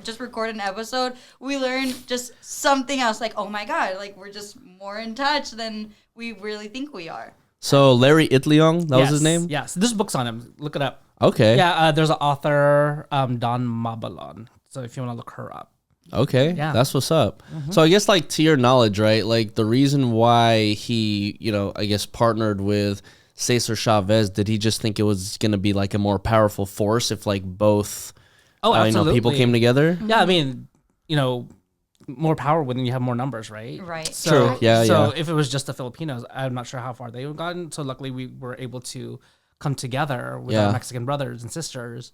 Speaker 2: just record an episode, we learn just something else. Oh my God, we're just more in touch than we really think we are.
Speaker 1: So Larry Itliong, that was his name?
Speaker 3: Yes. There's books on him. Look it up.
Speaker 1: Okay.
Speaker 3: Yeah, there's an author, Dawn Mabalon. So if you want to look her up.
Speaker 1: Okay, that's what's up. So I guess to your knowledge, right, the reason why he, I guess partnered with Cesar Chavez, did he just think it was going to be a more powerful force if both people came together?
Speaker 3: Yeah, I mean, more power when you have more numbers, right?
Speaker 2: Right.
Speaker 3: So,
Speaker 1: true. Yeah,
Speaker 3: so if it was just the Filipinos, I'm not sure how far they would have gotten. So luckily we were able to come together with our Mexican brothers and sisters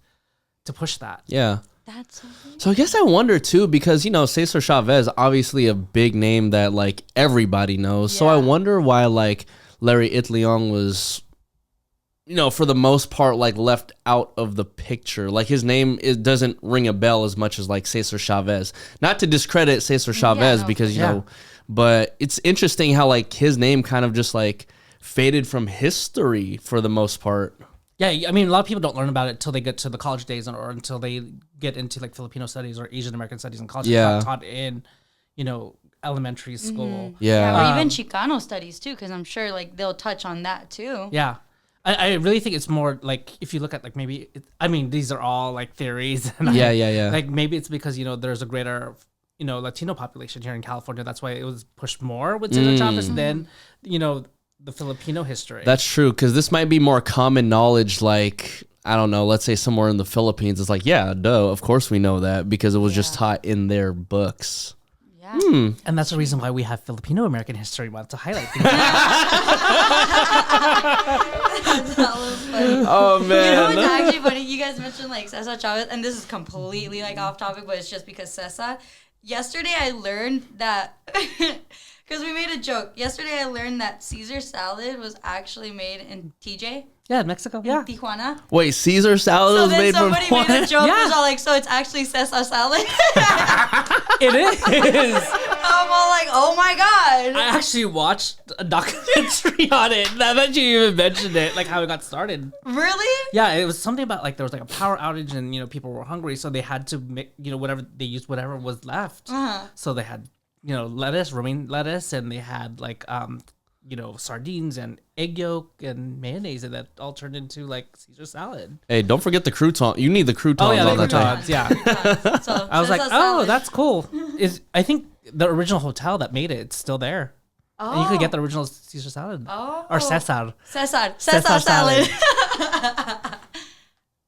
Speaker 3: to push that.
Speaker 1: Yeah.
Speaker 2: That's amazing.
Speaker 1: So I guess I wonder too, because Cesar Chavez, obviously a big name that everybody knows. So I wonder why Larry Itliong was, for the most part, left out of the picture. His name doesn't ring a bell as much as Cesar Chavez. Not to discredit Cesar Chavez because but it's interesting how his name kind of just faded from history for the most part.
Speaker 3: Yeah, I mean, a lot of people don't learn about it until they get to the college days or until they get into Filipino studies or Asian American studies in college.
Speaker 1: Yeah.
Speaker 3: It's not taught in, elementary school.
Speaker 1: Yeah.
Speaker 2: Or even Chicano studies too, because I'm sure they'll touch on that too.
Speaker 3: Yeah. I really think it's more if you look at maybe, these are all theories. And
Speaker 1: Yeah.
Speaker 3: Maybe it's because, there's a greater, Latino population here in California. That's why it was pushed more with Cesar Chavez than, the Filipino history.
Speaker 1: That's true, because this might be more common knowledge, I don't know, let's say somewhere in the Philippines. It's duh, of course we know that, because it was just taught in their books.
Speaker 2: Yeah.
Speaker 3: And that's the reason why we have Filipino American History Month to highlight things.
Speaker 1: Oh, man.
Speaker 2: What's actually funny? You guys mentioned Cesar Chavez, and this is completely off topic, but it's just because Cesar. Yesterday I learned that... Because we made a joke. Yesterday I learned that Caesar salad was actually made in TJ.
Speaker 3: Yeah, Mexico.
Speaker 2: In Tijuana.
Speaker 1: Wait, Caesar salad was made from
Speaker 2: somebody made a joke. Was all so it's actually Cesar salad.
Speaker 3: It is.
Speaker 2: I'm all oh my God.
Speaker 3: I actually watched a documentary on it. Now that you even mentioned it, how it got started.
Speaker 2: Really?
Speaker 3: Yeah, it was something about there was a power outage and people were hungry, so they had to make whatever they used, whatever was left. So they had lettuce, romaine lettuce, and they had sardines and egg yolk and mayonnaise, and that all turned into Caesar salad.
Speaker 1: Hey, don't forget the croutons. You need the croutons on that thing.
Speaker 3: Yeah.
Speaker 2: So
Speaker 3: I was that's cool. I think the original hotel that made it's still there.
Speaker 2: Oh.
Speaker 3: And you could get the original Caesar salad.
Speaker 2: Oh.
Speaker 3: Or Cesar
Speaker 2: salad.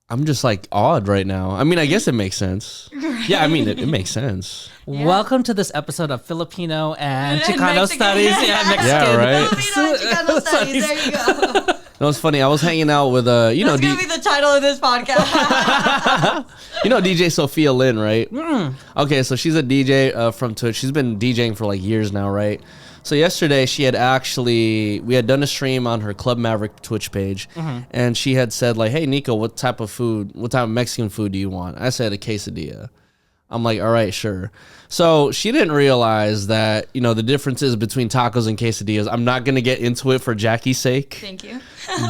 Speaker 1: I'm just awed right now. I guess it makes sense. Yeah, it makes sense.
Speaker 3: Yeah. Welcome to this episode of Filipino and Chicano Studies. Yeah, Mexican.
Speaker 1: Yeah, right.
Speaker 2: Filipino and Chicano Studies. There you go.
Speaker 1: No, it's funny. I was hanging out with
Speaker 2: That's gonna be the title of this podcast.
Speaker 1: DJ Sophia Lynn, right? Okay, so she's a DJ from Twitch. She's been DJing for years now, right? So yesterday we had done a stream on her Club Maverick Twitch page, and she had said hey Nico, what type of Mexican food do you want? I said a quesadilla. I'm all right, sure. So she didn't realize that, the differences between tacos and quesadillas. I'm not going to get into it for Jackie's sake.
Speaker 2: Thank you.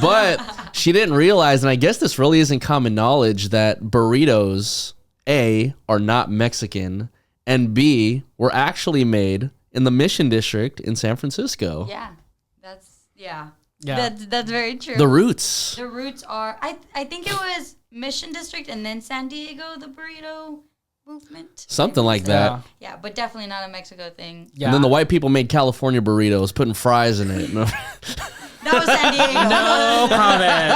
Speaker 1: But she didn't realize, and I guess this really isn't common knowledge, that burritos, A, are not Mexican, and B, were actually made in the Mission District in San Francisco.
Speaker 2: Yeah, that's very true.
Speaker 1: The roots.
Speaker 2: The roots are, I think it was Mission District and then San Diego, the burrito movement.
Speaker 1: Something like that.
Speaker 3: Yeah.
Speaker 2: Yeah, but definitely not a Mexico thing.
Speaker 3: Yeah.
Speaker 1: And then the white people made California burritos, putting fries in it.
Speaker 2: That was San Diego.
Speaker 3: No comment.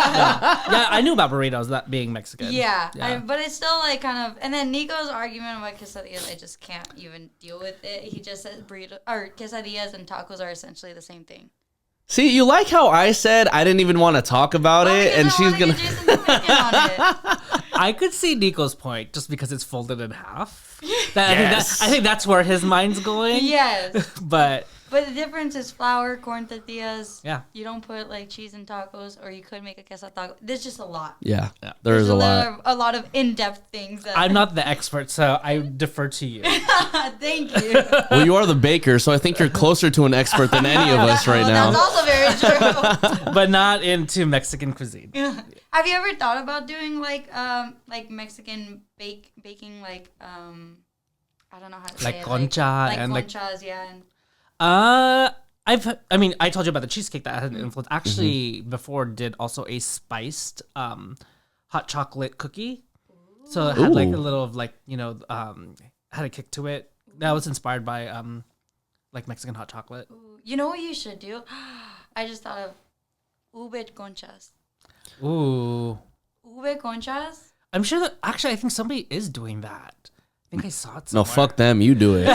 Speaker 3: Yeah, I knew about burritos, that being Mexican.
Speaker 2: Yeah,
Speaker 3: Yeah.
Speaker 2: but it's still like kind of. And then Nico's argument about quesadillas, I just can't even deal with it. He just says burrito or quesadillas and tacos are essentially the same thing.
Speaker 1: See, you like how I said I didn't even want to talk about it, and she's gonna.
Speaker 2: Jason's opinion on it.
Speaker 3: I could see Nico's point just because it's folded in half.
Speaker 1: Yes.
Speaker 3: I think that's where his mind's going.
Speaker 2: Yes,
Speaker 3: But
Speaker 2: but the difference is flour, corn tortillas.
Speaker 3: yeah.
Speaker 2: You don't put like cheese in tacos, or you could make a queso taco. There's just a lot.
Speaker 1: Yeah,
Speaker 3: Yeah.
Speaker 1: there's a lot.
Speaker 2: A lot of in-depth things. That
Speaker 3: I'm not the expert, so I defer to you.
Speaker 2: Thank you.
Speaker 1: Well, you are the baker, so I think you're closer to an expert than any of us right
Speaker 2: That's
Speaker 1: now.
Speaker 2: also very true.
Speaker 3: But not into Mexican cuisine.
Speaker 2: Have you ever thought about doing like Mexican baking like I don't know how to say
Speaker 3: Like
Speaker 2: it.
Speaker 3: concha
Speaker 2: like
Speaker 3: and like
Speaker 2: conchas, yeah. And
Speaker 3: I told you about the cheesecake that had an influence. Actually, before did also a spiced hot chocolate cookie. So it had like a
Speaker 1: Ooh.
Speaker 3: little of like, had a kick to it. That was inspired by like Mexican hot chocolate.
Speaker 2: you know what you should do? I just thought of ube conchas.
Speaker 3: Ooh.
Speaker 2: Ube conchas?
Speaker 3: I'm sure that actually I think somebody is doing that. I think I saw it
Speaker 1: No,
Speaker 3: somewhere.
Speaker 1: fuck them. You do it.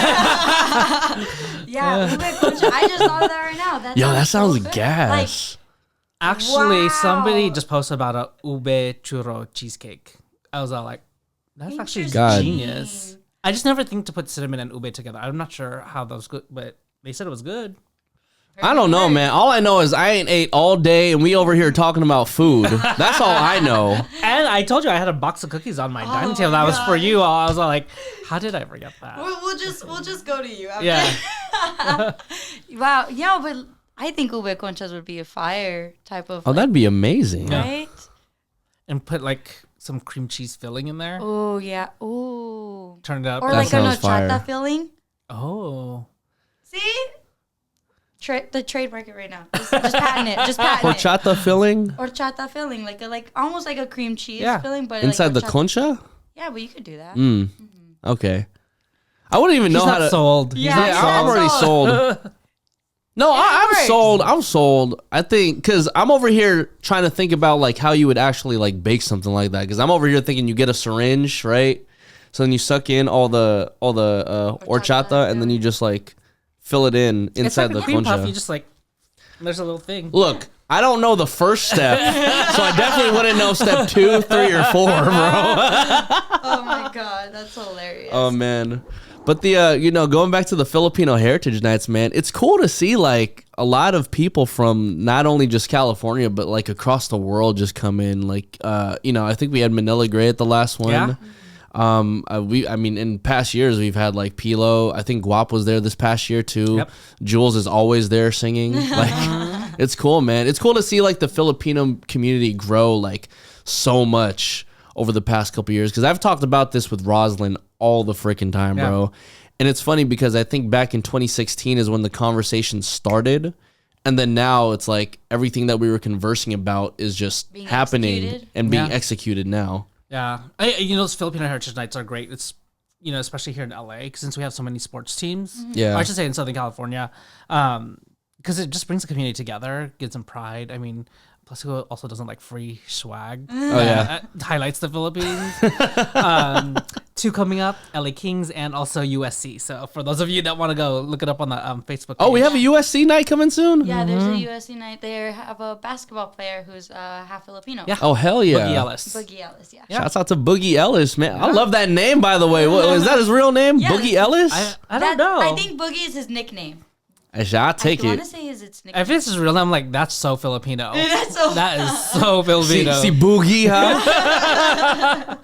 Speaker 2: Yeah, ube concha. I just thought of that right now.
Speaker 1: Yo, that sounds
Speaker 2: so good.
Speaker 1: gas.
Speaker 3: Actually,
Speaker 2: Wow.
Speaker 3: somebody just posted about a ube churro cheesecake. I was all like, that's actually
Speaker 1: God.
Speaker 3: genius. I just never think to put cinnamon and ube together. I'm not sure how that was good, but they said it was good.
Speaker 1: I don't know, man. All I know is I ain't ate all day, and we over here talking about food. That's all I know.
Speaker 3: And I told you I had a box of cookies on my dining table. That was for you. I was all like, how did I forget that?
Speaker 2: We'll just go to you. After.
Speaker 3: Yeah.
Speaker 2: Wow. Yeah, but I think ube conchas would be a fire type of.
Speaker 1: Oh,
Speaker 2: like,
Speaker 1: that'd be amazing.
Speaker 2: right.
Speaker 3: And put like some cream cheese filling in there.
Speaker 2: Oh yeah. Oh.
Speaker 3: Turned it up.
Speaker 2: Or
Speaker 1: That
Speaker 2: like a
Speaker 1: sounds fire.
Speaker 2: horchata filling.
Speaker 3: Oh.
Speaker 2: See? The trademark it right now. Just patent it. Just patent it.
Speaker 1: Horchata filling
Speaker 2: Horchata filling, like almost like a cream cheese
Speaker 3: Yeah.
Speaker 2: filling, but
Speaker 1: inside the
Speaker 2: like horchata.
Speaker 1: concha.
Speaker 2: Yeah, but you could do that.
Speaker 1: Mm. Okay. I wouldn't even
Speaker 3: He's
Speaker 1: know how
Speaker 3: not
Speaker 1: to.
Speaker 3: sold. He's
Speaker 2: Yeah,
Speaker 3: not
Speaker 1: Yeah,
Speaker 2: sold.
Speaker 1: I'm already sold. No,
Speaker 2: Yeah, it
Speaker 1: I'm
Speaker 2: works.
Speaker 1: sold. I'm sold. I think because I'm over here trying to think about like how you would actually like bake something like that. Because I'm over here thinking you get a syringe, right? So then you suck in all the horchata, and then you just like fill it in
Speaker 3: It's
Speaker 1: inside
Speaker 3: like
Speaker 1: the
Speaker 3: a cream
Speaker 1: concha.
Speaker 3: puff. You just like, there's a little thing.
Speaker 1: Look, I don't know the first step, so I definitely wouldn't know step 2, 3, or 4, bro.
Speaker 2: Oh my god, that's hilarious.
Speaker 1: Oh man. But the going back to the Filipino Heritage Nights, man, it's cool to see like a lot of people from not only just California but like across the world just come in. Like I think we had Manila Gray at the last one.
Speaker 3: Yeah.
Speaker 1: In past years we've had like Pilo. I think Guap was there this past year too.
Speaker 3: Yep.
Speaker 1: Jules is always there singing. Like it's cool, man. It's cool to see like the Filipino community grow like so much over the past couple years, because I've talked about this with Roslyn all the freaking time,
Speaker 3: Yeah.
Speaker 1: bro. And it's funny because I think back in 2016 is when the conversation started, and then now it's like everything that we were conversing about is just
Speaker 2: Being
Speaker 1: happening
Speaker 2: executed.
Speaker 1: and being
Speaker 3: Yeah.
Speaker 1: executed now.
Speaker 3: Yeah, those Filipino Heritage Nights are great. It's especially here in LA, since we have so many sports teams.
Speaker 1: Yeah.
Speaker 3: Or I should say in Southern California, because it just brings the community together, gives them pride. I mean, plus who also doesn't like free swag?
Speaker 1: Oh yeah.
Speaker 3: Highlights the Philippines. Two coming up, LA Kings and also USC. So for those of you that want to go, look it up on the Facebook.
Speaker 1: Oh, we
Speaker 3: page.
Speaker 1: have a USC night coming soon?
Speaker 2: Yeah, there's a USC night. They have a basketball player who's half Filipino.
Speaker 3: Yeah.
Speaker 1: Oh, hell yeah.
Speaker 3: Boogie Ellis.
Speaker 2: Boogie Ellis, yeah.
Speaker 3: Yeah.
Speaker 1: Shouts out to Boogie Ellis, man. I love that name, by the way. What, is that his real name?
Speaker 2: Yeah,
Speaker 1: Boogie Ellis?
Speaker 3: I don't know.
Speaker 2: I think Boogie is his nickname.
Speaker 1: I'll take
Speaker 2: I want
Speaker 1: it.
Speaker 2: to say it's nickname.
Speaker 3: If this is real, I'm like, that's so Filipino.
Speaker 2: That's so-
Speaker 3: That is so Filipino.
Speaker 1: Si Boogie, ha?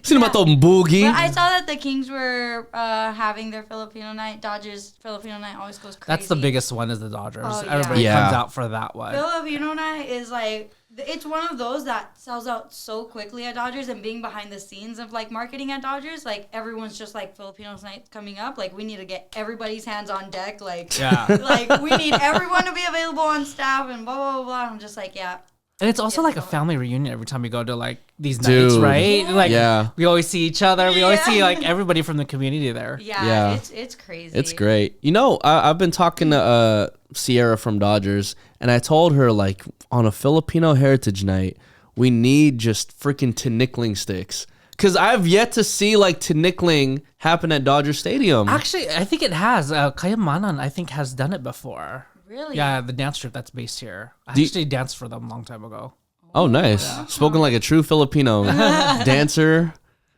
Speaker 1: Sino ba tong Boogie?
Speaker 2: But I saw that the Kings were having their Filipino night. Dodgers Filipino night always goes crazy.
Speaker 3: That's the biggest one is the Dodgers.
Speaker 2: Oh, yeah.
Speaker 3: Everybody
Speaker 1: Yeah.
Speaker 3: comes out for that one.
Speaker 2: Filipino night is like, it's one of those that sells out so quickly at Dodgers, and being behind the scenes of like marketing at Dodgers, like everyone's just like, Filipinos night coming up, like we need to get everybody's hands on deck, like
Speaker 3: Yeah.
Speaker 2: like we need everyone to be available on staff and blah blah blah blah. I'm just like, yeah,
Speaker 3: And it's also like a family reunion every time we go to like these
Speaker 1: Dude.
Speaker 3: nights, right?
Speaker 2: Yeah.
Speaker 3: Like
Speaker 1: Yeah.
Speaker 3: we always see each other. We always
Speaker 2: Yeah.
Speaker 3: see like everybody from the community there.
Speaker 2: Yeah. It's crazy.
Speaker 1: It's great. You know, I've been talking to Sierra from Dodgers, and I told her, like, on a Filipino Heritage Night, we need just freaking Nickling Sticks. Because I've yet to see, like, Nickling happen at Dodger Stadium.
Speaker 3: Actually, I think it has. Kayamanan, I think, has done it before.
Speaker 2: Really?
Speaker 3: Yeah, the dance troupe that's based here. I
Speaker 1: Do you-
Speaker 3: actually danced for them a long time ago.
Speaker 1: Oh, nice. Spoken like a true Filipino. Dancer.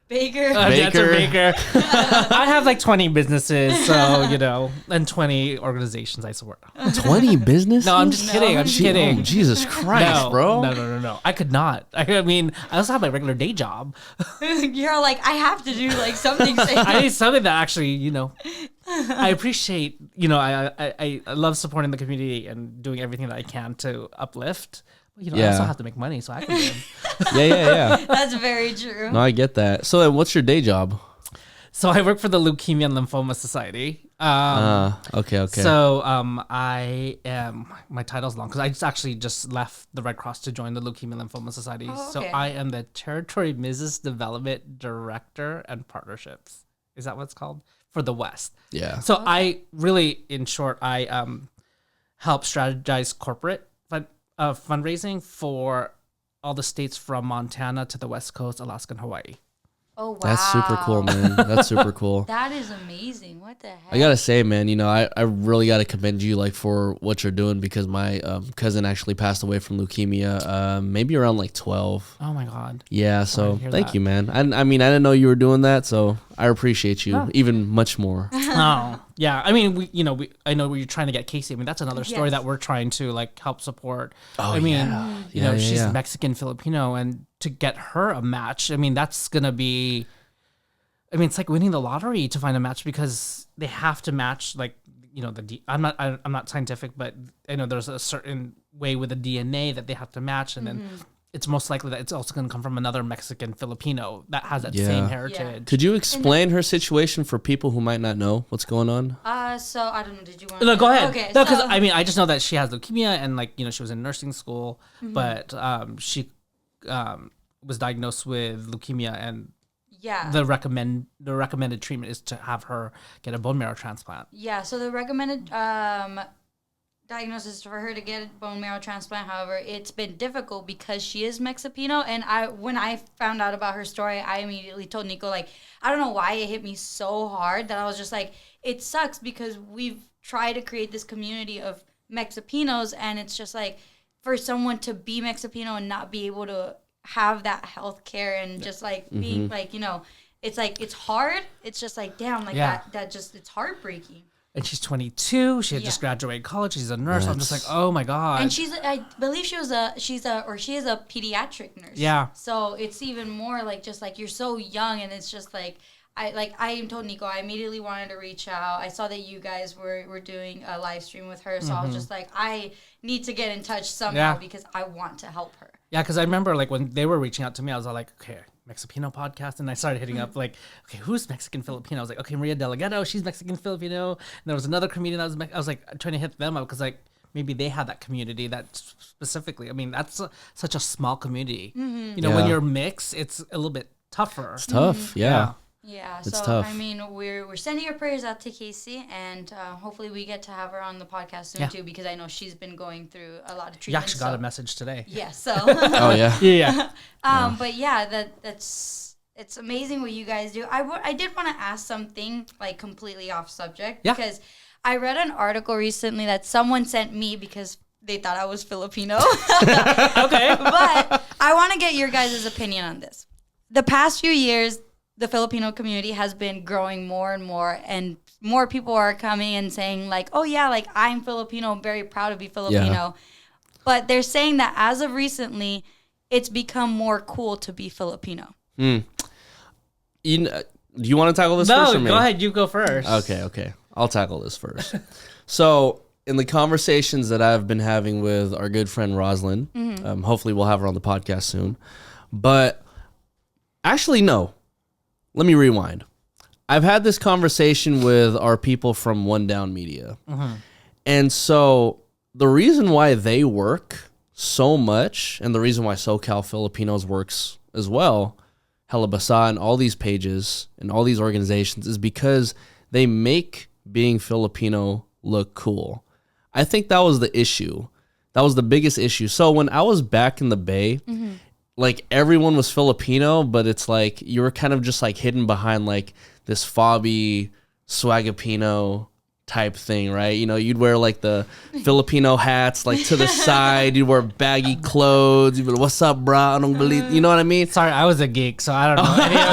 Speaker 2: Baker.
Speaker 3: Dancer
Speaker 1: Baker.
Speaker 3: Baker. I have like 20 businesses, so, you know, and 20 organizations I support.
Speaker 1: 20 business?
Speaker 3: No, I'm just kidding. I'm just kidding.
Speaker 1: Oh, Jesus Christ,
Speaker 3: No,
Speaker 1: bro.
Speaker 3: No. I could not. I mean, I also have my regular day job.
Speaker 2: You're like, I have to do like something.
Speaker 3: I need something that actually, you know, I appreciate, you know, I love supporting the community and doing everything that I can to uplift. But, you know, I also
Speaker 1: Yeah.
Speaker 3: have to make money so I can live.
Speaker 1: Yeah.
Speaker 2: That's very true.
Speaker 1: No, I get that. So then what's your day job?
Speaker 3: So I work for the Leukemia and Lymphoma Society.
Speaker 1: Okay.
Speaker 3: So I am, my title's long because I just left the Red Cross to join the Leukemia and Lymphoma Society.
Speaker 2: Oh,
Speaker 3: So
Speaker 2: okay.
Speaker 3: I am the Territory Business Development Director and Partnerships. Is that what it's called? For the West.
Speaker 1: Yeah.
Speaker 3: So I really, in short, I help strategize corporate fundraising for all the states from Montana to the West Coast, Alaska, and Hawaii.
Speaker 2: Oh wow.
Speaker 1: That's super cool, man. That's super cool.
Speaker 2: That is amazing. What the heck?
Speaker 1: I gotta say, man, you know, I really gotta commend you, like, for what you're doing, because my cousin actually passed away from leukemia, maybe around like 12.
Speaker 3: Oh my God.
Speaker 1: Yeah, so
Speaker 3: hear
Speaker 1: thank
Speaker 3: that.
Speaker 1: you, man. I mean, I didn't know you were doing that, so I appreciate you even much more.
Speaker 3: Oh yeah. I mean, I know you're trying to get Casey. I mean, that's another story
Speaker 2: Yes.
Speaker 3: that we're trying to like help support.
Speaker 1: Oh,
Speaker 3: I mean,
Speaker 1: yeah.
Speaker 3: you know,
Speaker 1: Yeah,
Speaker 3: she's
Speaker 1: yeah.
Speaker 3: Mexican Filipino, and to get her a match, I mean, that's gonna be. I mean, it's like winning the lottery to find a match because they have to match, like, you know, I'm not scientific, but I know there's a certain way with the DNA that they have to match, and then it's most likely that it's also going to come from another Mexican Filipino that has that same
Speaker 1: Yeah.
Speaker 3: heritage.
Speaker 1: Could you explain her situation for people who might not know what's going on?
Speaker 2: So I don't know. Did you want?
Speaker 3: No, go ahead.
Speaker 2: Okay.
Speaker 3: No, because
Speaker 2: so,
Speaker 3: I mean, I just know that she has leukemia, and like, you know, she was in nursing school, but she was diagnosed with leukemia, and
Speaker 2: yeah.
Speaker 3: the recommended treatment is to have her get a bone marrow transplant.
Speaker 2: Yeah, so the recommended diagnosis for her to get a bone marrow transplant. However, it's been difficult because she is Mexipino, and when I found out about her story, I immediately told Nico, like, I don't know why it hit me so hard that I was just like, it sucks because we've tried to create this community of Mexipinos, and it's just like for someone to be Mexipino and not be able to have that health care and just like being like, you know, it's like it's hard. It's just like, damn, like that just, it's heartbreaking.
Speaker 3: And she's 22. She had just graduated college. She's a nurse. I'm just like, oh my God.
Speaker 2: And I believe she is a pediatric nurse.
Speaker 3: Yeah.
Speaker 2: So it's even more like, just like, you're so young, and it's just like, I told Nico, I immediately wanted to reach out. I saw that you guys were doing a live stream with her. So I was just like, I need to get in touch somehow because I want to help her.
Speaker 3: Yeah, because I remember like when they were reaching out to me, I was all like, okay, Mexipino podcast. And I started hitting up like, okay, who's Mexican Filipino? I was like, okay, Maria Delgado, she's Mexican Filipino. And there was another comedian that was, I was like trying to hit them up because like maybe they had that community that specifically, I mean, that's such a small community. You know, when you're mixed, it's a little bit tougher.
Speaker 1: It's tough, yeah.
Speaker 2: Yeah,
Speaker 1: It's
Speaker 2: so
Speaker 1: tough.
Speaker 2: I mean, we're sending your prayers out to Casey, and hopefully we get to have her on the podcast soon too, because I know she's been going through a lot of
Speaker 3: You
Speaker 2: treatment.
Speaker 3: actually got a message today.
Speaker 2: Yeah, so.
Speaker 1: Oh, yeah.
Speaker 3: Yeah.
Speaker 2: But yeah, it's amazing what you guys do. I did want to ask something like completely off subject because I read an article recently that someone sent me because they thought I was Filipino.
Speaker 3: Okay.
Speaker 2: But I want to get your guys' opinion on this. The past few years, the Filipino community has been growing more and more people are coming and saying like, oh yeah, like I'm Filipino, I'm very proud to be Filipino.
Speaker 1: Yeah.
Speaker 2: But they're saying that as of recently, it's become more cool to be Filipino.
Speaker 1: Do you want to tackle this first or me?
Speaker 3: Go ahead. You go first.
Speaker 1: Okay. I'll tackle this first. So, in the conversations that I've been having with our good friend Roslyn, hopefully we'll have her on the podcast soon. But actually, no. Let me rewind. I've had this conversation with our people from One Down Media. And so the reason why they work so much, and the reason why SoCal Filipinos works as well, Helabasa and all these pages and all these organizations, is because they make being Filipino look cool. I think that was the issue. That was the biggest issue. So when I was back in the Bay, like everyone was Filipino, but it's like you were kind of just like hidden behind like this fobby swagapino type thing, right? You know, you'd wear like the Filipino hats like to the side, you'd wear baggy clothes, you'd be like, what's up, bro? I don't believe, you know what I mean?
Speaker 3: Sorry, I was a geek, so I don't know any of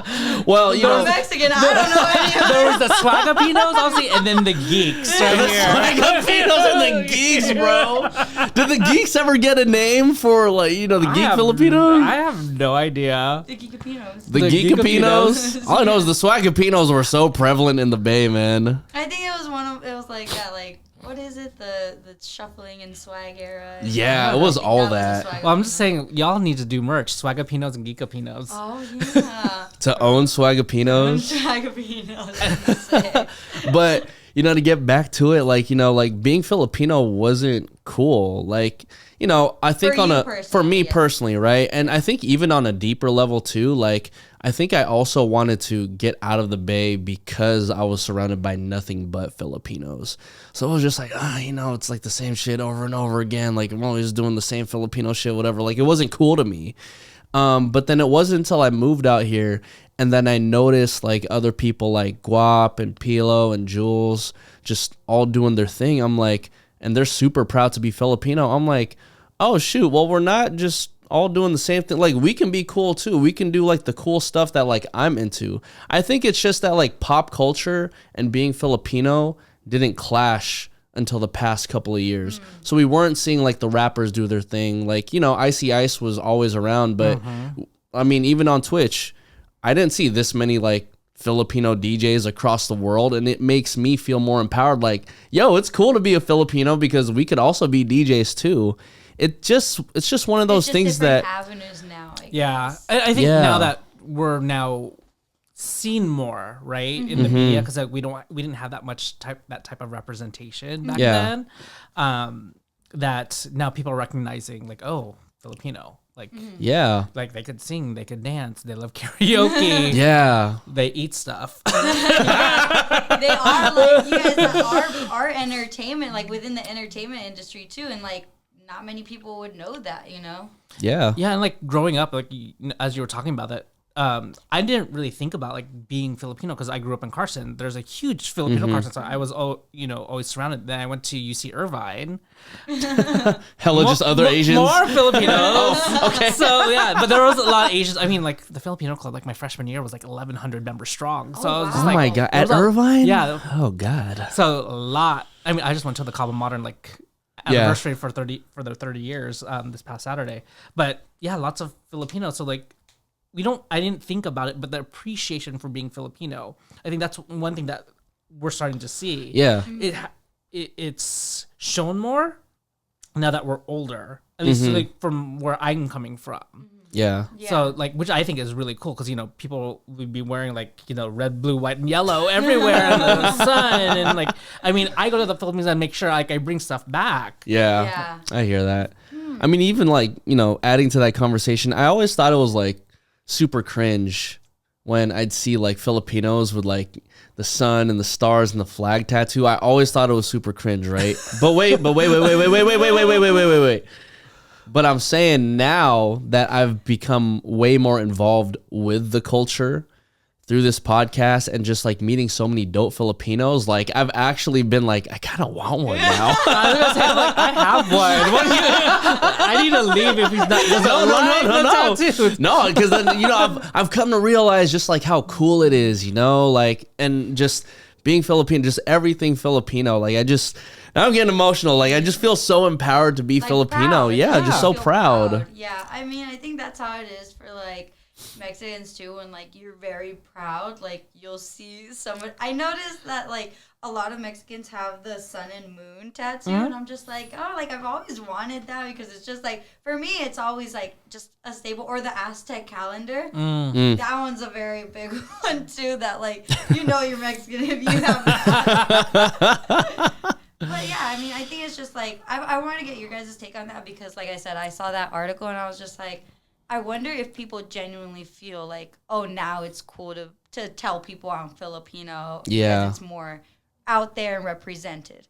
Speaker 3: this.
Speaker 1: Well, you know,
Speaker 2: Mexican, I don't know any of
Speaker 3: There was the swagapinos, obviously, and then the geeks. Right
Speaker 1: the
Speaker 3: here.
Speaker 1: Swagapinos and the geeks, bro. Did the geeks ever get a name for like, you know, the geek Filipinos?
Speaker 3: I have no idea.
Speaker 2: The Geekapinos.
Speaker 1: The Geekapinos? All I know is the Swagapinos were so prevalent in the Bay, man.
Speaker 2: I think it was like that, like, what is it? The shuffling and swag era.
Speaker 1: Yeah, it was all that.
Speaker 3: Well, I'm just saying, y'all need to do merch. Swagapinos and geekapinos.
Speaker 2: Oh, yeah.
Speaker 1: To own Swagapinos.
Speaker 2: Geekapinos.
Speaker 1: But, you know, to get back to it, like, you know, like being Filipino wasn't cool. Like, you know, I think for me personally, right? And I think even on a deeper level too, like, I think I also wanted to get out of the Bay because I was surrounded by nothing but Filipinos. So it was just like, you know, it's like the same shit over and over again. Like, I'm always doing the same Filipino shit, whatever. Like, it wasn't cool to me. But then it wasn't until I moved out here and then I noticed like other people like Guap and Pilo and Jules just all doing their thing. I'm like, and they're super proud to be Filipino. I'm like, oh shoot, well, we're not just all doing the same thing. Like, we can be cool too. We can do like the cool stuff that like I'm into. I think it's just that like pop culture and being Filipino didn't clash until the past couple of years. So we weren't seeing like the rappers do their thing. Like, you know, Icy Ice was always around, but I mean, even on Twitch, I didn't see this many like Filipino DJs across the world, and it makes me feel more empowered. Like, yo, it's cool to be a Filipino because we could also be DJs too. It's just one of those things that
Speaker 2: avenues now.
Speaker 3: Yeah, I think now that we're now seen more, right, in the media, because like, we didn't have that much that type of representation back then. That now people are recognizing like, oh, Filipino, like like they could sing, they could dance, they love karaoke, they eat stuff.
Speaker 2: They are like, you guys are entertainment, like within the entertainment industry too, and like not many people would know that, you know.
Speaker 3: Yeah, and like growing up, like as you were talking about that, I didn't really think about like being Filipino because I grew up in Carson. There's a huge Filipino Carson, so I was always surrounded. Then I went to UC Irvine.
Speaker 1: Just other Asians,
Speaker 3: more Filipinos. Okay, so yeah, but there was a lot of Asians. I mean, like the Filipino club, like my freshman year was like 1,100 members strong. So I was just
Speaker 1: oh my god, at Irvine?
Speaker 3: Yeah.
Speaker 1: Oh god.
Speaker 3: So a lot. I mean, I just went to the Cabo Modern like anniversary for their 30 years this past Saturday. But yeah, lots of Filipinos. So like I didn't think about it, but the appreciation for being Filipino, I think that's one thing that we're starting to see.
Speaker 1: Yeah.
Speaker 3: It's shown more now that we're older, at least like from where I'm coming from.
Speaker 1: Yeah.
Speaker 3: So like, which I think is really cool because, you know, people would be wearing like, you know, red, blue, white, and yellow everywhere in the sun. And like, I mean, I go to the Philippines and make sure like I bring stuff back.
Speaker 1: Yeah. I hear that. I mean, even like, you know, adding to that conversation, I always thought it was like super cringe when I'd see like Filipinos with like the sun and the stars and the flag tattoo. I always thought it was super cringe, right? But wait. But I'm saying now that I've become way more involved with the culture through this podcast and just like meeting so many dope Filipinos, like I've actually been like, I kind of want one now.
Speaker 3: I was gonna say, like, I have one. I need to leave if he's not.
Speaker 1: No, because then, you know, I've come to realize just like how cool it is, you know, like, and just being Filipino, just everything Filipino. Like now I'm getting emotional. Like I just feel so empowered to be like Filipino. Just so proud.
Speaker 2: Yeah, I mean, I think that's how it is for like Mexicans too. When like you're very proud, like you'll see someone. I noticed that like a lot of Mexicans have the sun and moon tattoo, and I'm just like, oh, like I've always wanted that because it's just like for me, it's always like just a staple, or the Aztec calendar. That one's a very big one too. That like you know you're Mexican if you have that. But yeah, I mean, I think it's just like I want to get your guys' take on that because, like I said, I saw that article and I was just like, I wonder if people genuinely feel like, oh, now it's cool to tell people I'm Filipino.
Speaker 1: Yeah.
Speaker 2: Because it's more out there and represented.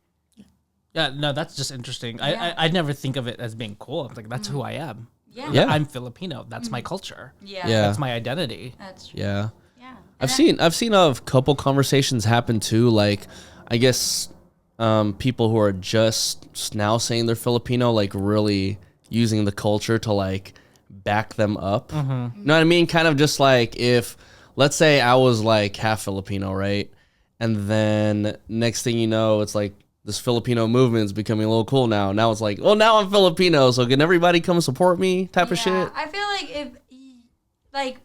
Speaker 3: Yeah, no, that's just interesting.
Speaker 2: Yeah.
Speaker 3: I never think of it as being cool. I'm like, that's who I am.
Speaker 2: Yeah.
Speaker 1: Yeah.
Speaker 3: I'm Filipino. That's my culture.
Speaker 2: Yeah.
Speaker 1: Yeah.
Speaker 3: That's my identity.
Speaker 2: That's true.
Speaker 1: Yeah.
Speaker 2: Yeah.
Speaker 1: I've seen a couple conversations happen too. Like, I guess people who are just now saying they're Filipino, like really using the culture to like back them up. You know what I mean? Kind of just like if, let's say I was like half Filipino, right? And then next thing you know, it's like this Filipino movement is becoming a little cool now. Now it's like, well, now I'm Filipino, so can everybody come support me type of shit?
Speaker 2: I feel like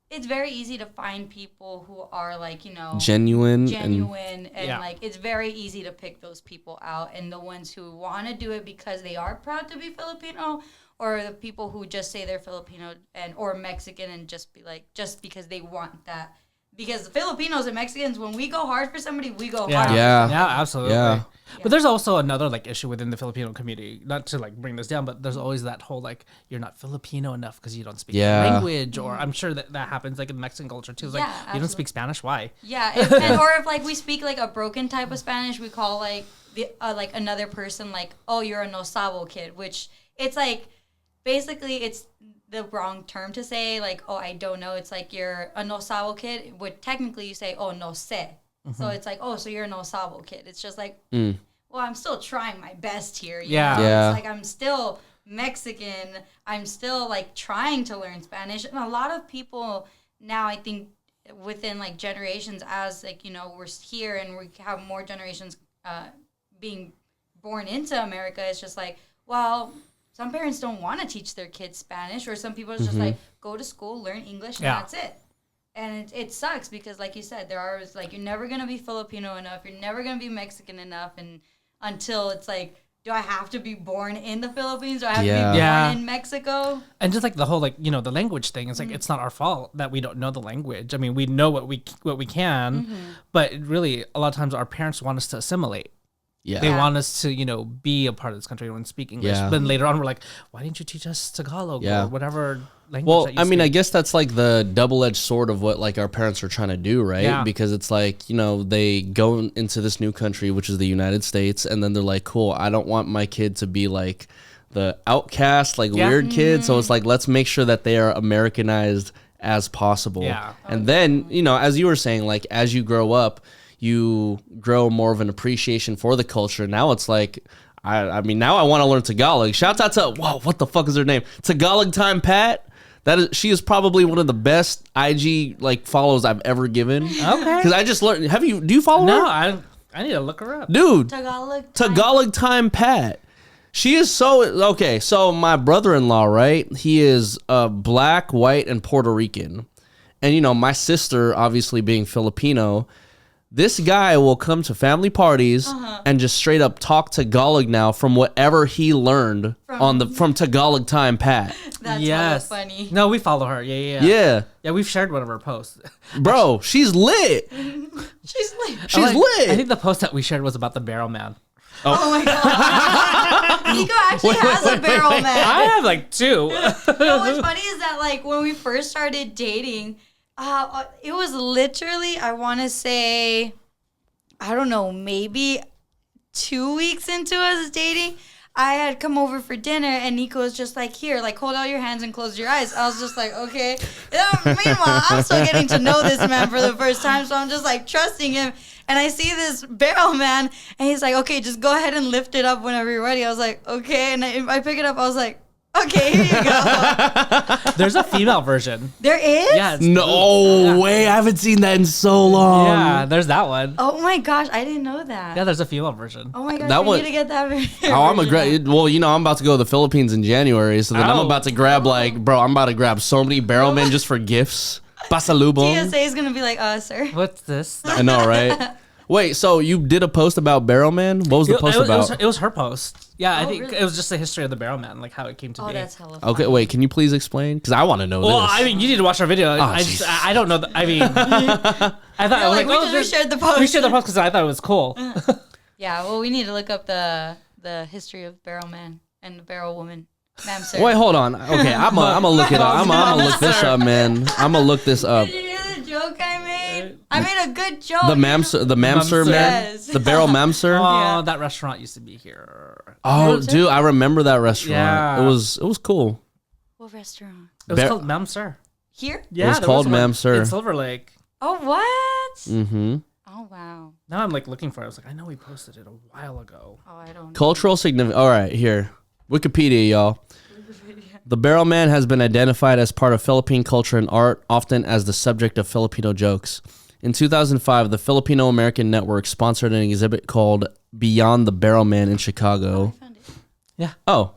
Speaker 2: it's very easy to find people who are like, you know,
Speaker 1: Genuine
Speaker 2: and
Speaker 3: Yeah.
Speaker 2: like it's very easy to pick those people out, and the ones who want to do it because they are proud to be Filipino, or the people who just say they're Filipino or Mexican and just be like just because they want that. Because Filipinos and Mexicans, when we go hard for somebody, we go hard.
Speaker 1: Yeah.
Speaker 3: Yeah, absolutely.
Speaker 1: Yeah.
Speaker 3: But there's also another like issue within the Filipino community. Not to like bring this down, but there's always that whole like you're not Filipino enough because you don't speak
Speaker 1: Yeah.
Speaker 3: the language, or I'm sure that happens like in Mexican culture too. It's like
Speaker 2: Yeah,
Speaker 3: you don't
Speaker 2: absolutely.
Speaker 3: speak Spanish, why?
Speaker 2: Yeah, or if like we speak like a broken type of Spanish, we call like the like another person like, oh, you're a no sabo kid, which it's like basically it's the wrong term to say, like, oh, I don't know. It's like you're a no sabo kid, would technically you say, oh, no sé. So it's like, oh, so you're a no sabo kid. It's just like, well, I'm still trying my best here. You
Speaker 3: Yeah.
Speaker 2: know?
Speaker 1: Yeah.
Speaker 2: It's like I'm still Mexican. I'm still like trying to learn Spanish. And a lot of people now, I think, within like generations, as like, you know, we're here and we have more generations being born into America, it's just like, well, some parents don't want to teach their kids Spanish, or some people are just like, go to school, learn English, and
Speaker 3: Yeah.
Speaker 2: that's it. And it sucks because, like you said, there are like, you're never going to be Filipino enough, you're never going to be Mexican enough, and until it's like, do I have to be born in the Philippines, or I have to be born
Speaker 3: Yeah.
Speaker 2: in Mexico?
Speaker 3: And just like the whole like, you know, the language thing, it's like it's not our fault that we don't know the language. I mean, we know what we can, but really a lot of times our parents want us to assimilate.
Speaker 1: Yeah.
Speaker 3: They want us to, you know, be a part of this country and speak English.
Speaker 1: Yeah.
Speaker 3: But then later on, we're like, why didn't you teach us Tagalog
Speaker 1: Yeah.
Speaker 3: or whatever language
Speaker 1: Well,
Speaker 3: that you
Speaker 1: I mean, I
Speaker 3: speak?
Speaker 1: guess that's like the double-edged sword of what like our parents are trying to do, right?
Speaker 3: Yeah.
Speaker 1: Because it's like, you know, they go into this new country, which is the United States, and then they're like, cool, I don't want my kid to be like the outcast, like
Speaker 3: Yeah.
Speaker 1: weird kid. So it's like, let's make sure that they are Americanized as possible.
Speaker 3: Yeah.
Speaker 1: And then, you know, as you were saying, like as you grow up, you grow more of an appreciation for the culture. Now it's like, I mean, now I want to learn Tagalog. Shouts out to, whoa, what the fuck is her name? Tagalog Time Pat. She is probably one of the best IG like follows I've ever given.
Speaker 3: Okay.
Speaker 1: Because I just learned. Do you follow
Speaker 3: No,
Speaker 1: her?
Speaker 3: I need to look her up.
Speaker 1: Dude,
Speaker 2: Tagalog
Speaker 1: Time Pat. She is so okay. So my brother-in-law, right? He is black, white, and Puerto Rican, and you know my sister, obviously being Filipino. This guy will come to family parties and just straight up talk Tagalog now from whatever he learned from Tagalog Time Pat.
Speaker 2: That's
Speaker 3: Yes.
Speaker 2: hella funny.
Speaker 3: No, we follow her. Yeah.
Speaker 1: Yeah,
Speaker 3: Yeah, we've shared one of her posts.
Speaker 1: bro, she's lit.
Speaker 2: She's like,
Speaker 1: She's lit.
Speaker 3: I think the post that we shared was about the barrel man.
Speaker 2: oh my god. Nico actually has a barrel man.
Speaker 3: I have like two.
Speaker 2: No, what's funny is that like when we first started dating, it was literally, I want to say, I don't know, maybe 2 weeks into us dating, I had come over for dinner and Nico was just like, here, like hold out your hands and close your eyes. I was just like, okay. Meanwhile, I'm still getting to know this man for the first time, so I'm just like trusting him. And I see this barrel man and he's like, okay, just go ahead and lift it up whenever you're ready. I was like, okay. And I pick it up. I was like, okay, here you go.
Speaker 3: There's a female version.
Speaker 2: There is?
Speaker 3: Yeah.
Speaker 1: No way, I haven't seen that in so long.
Speaker 3: Yeah, there's that one.
Speaker 2: Oh my gosh, I didn't know that.
Speaker 3: Yeah, there's a female version.
Speaker 2: Oh my gosh,
Speaker 1: That
Speaker 2: we
Speaker 1: one-
Speaker 2: need to get that.
Speaker 1: Oh, I'm a grab. Well, you know, I'm about to go to the Philippines in January, so then I'm
Speaker 3: Oh.
Speaker 1: about to grab I'm about to grab so many barrelmen just for gifts. Pasalubong.
Speaker 2: TSA is gonna be like, sir.
Speaker 3: What's this?
Speaker 1: I know, right? Wait, so you did a post about Barrelman? What was the post about?
Speaker 3: It was her post. Yeah, I
Speaker 2: Oh,
Speaker 3: think
Speaker 2: really?
Speaker 3: it was just the history of the barrel man, like how it came to
Speaker 2: Oh,
Speaker 3: be.
Speaker 2: that's hella funny.
Speaker 1: Okay, wait, can you please explain? Because I want to know
Speaker 3: Well,
Speaker 1: this.
Speaker 3: I mean, you need to watch our video.
Speaker 1: Jesus.
Speaker 3: I don't know. I mean, I thought
Speaker 2: You're like, we
Speaker 3: oh,
Speaker 2: just shared the post.
Speaker 3: we shared the post because I thought it was cool.
Speaker 2: Yeah, well, we need to look up the history of Barrel Man and the Barrel Woman. Ma'am, sir.
Speaker 1: Wait, hold on. Okay, I'm gonna look it up. I'm gonna look this up, man. I'm gonna look this up.
Speaker 2: Did you hear the joke I made? I made a good joke.
Speaker 1: The mamser, man.
Speaker 2: Yes.
Speaker 1: The barrel mamser.
Speaker 3: Oh, that restaurant used to be here.
Speaker 1: Oh, dude, I remember that restaurant.
Speaker 3: Yeah.
Speaker 1: It was cool.
Speaker 2: What restaurant?
Speaker 3: It was called Ma'am Sir.
Speaker 2: Here?
Speaker 3: Yeah,
Speaker 1: it was
Speaker 3: there
Speaker 1: called
Speaker 3: one
Speaker 1: Ma'am Sir
Speaker 3: in Silver Lake.
Speaker 2: Oh, what?
Speaker 1: Mm-hmm.
Speaker 2: Oh, wow.
Speaker 3: Now I'm like looking for it. I was like, I know we posted it a while ago.
Speaker 2: Oh, I don't know.
Speaker 1: Cultural significance. All right, here. Wikipedia, y'all. The Barrel Man has been identified as part of Philippine culture and art, often as the subject of Filipino jokes. In 2005, the Filipino American Network sponsored an exhibit called Beyond the Barrel Man in Chicago.
Speaker 2: I found it.
Speaker 3: Yeah.
Speaker 1: Oh.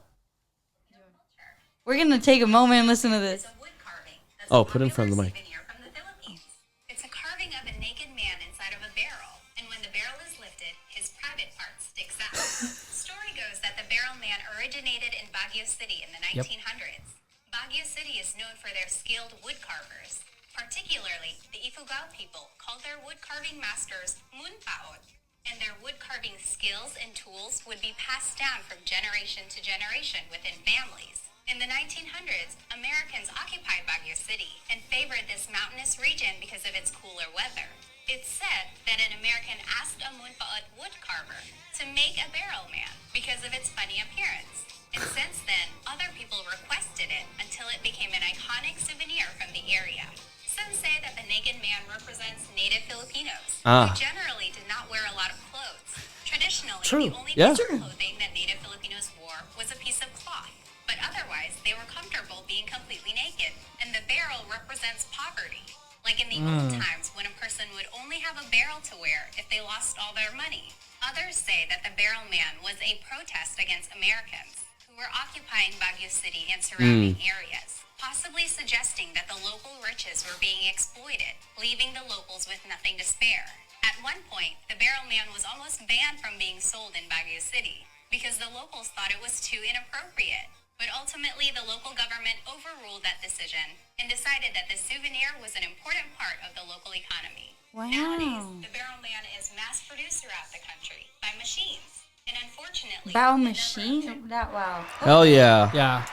Speaker 2: We're going to take a moment and listen to this.
Speaker 4: It's a wood carving. That's
Speaker 1: Oh,
Speaker 4: a
Speaker 1: put it in front of the mic.
Speaker 4: souvenir from the Philippines. It's a carving of a naked man inside of a barrel, and when the barrel is lifted, his private part sticks out. Story goes that the barrel man originated in Baguio City in the 1900s. Baguio City is known for their skilled wood carvers. Particularly, the Ifugao people called their wood carving masters munpaot, and their wood carving skills and tools would be passed down from generation to generation within families. In the 1900s, Americans occupied Baguio City and favored this mountainous region because of its cooler weather. It's said that an American asked a munpaot wood carver to make a barrel man because of its funny appearance. And since then, other people requested it until it became an iconic souvenir from the area. Some say that the naked man represents native Filipinos, who generally did not wear a lot of clothes. Traditionally, the only piece of clothing that native Filipinos wore was a piece of cloth. But otherwise, they were comfortable being completely naked, and the barrel represents poverty. Like in the old times when a person would only have a barrel to wear if they lost all their money. Others say that the barrel man was a protest against Americans who were occupying Baguio City and surrounding areas, possibly suggesting that the local riches were being exploited, leaving the locals with nothing to spare. At one point, the barrel man was almost banned from being sold in Baguio City because the locals thought it was too inappropriate. But ultimately, the local government overruled that decision and decided that the souvenir was an important part of the local economy.
Speaker 2: Wow.
Speaker 4: Nowadays, the barrel man is mass-produced throughout the country by machines. And unfortunately...
Speaker 2: Barrel
Speaker 4: the number of
Speaker 2: machine? That, wow.
Speaker 1: Hell yeah.
Speaker 3: Yeah.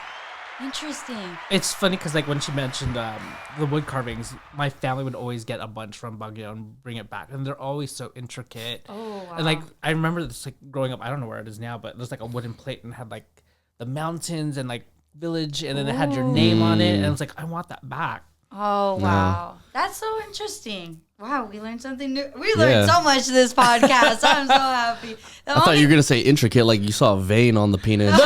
Speaker 2: Interesting.
Speaker 3: It's funny because like when she mentioned the wood carvings, my family would always get a bunch from Baguio and bring it back, and they're always so intricate.
Speaker 2: Oh, wow.
Speaker 3: And like I remember this like growing up. I don't know where it is now, but there's like a wooden plate and had like the mountains and like village, and then it had your name on it, and I was like, I want that back.
Speaker 2: Oh, wow. That's so interesting. Wow, we learned something new. We learned
Speaker 1: Yeah.
Speaker 2: so much this podcast. I'm so happy.
Speaker 1: I thought you were gonna say intricate, like you saw a vein on the penis.
Speaker 3: We're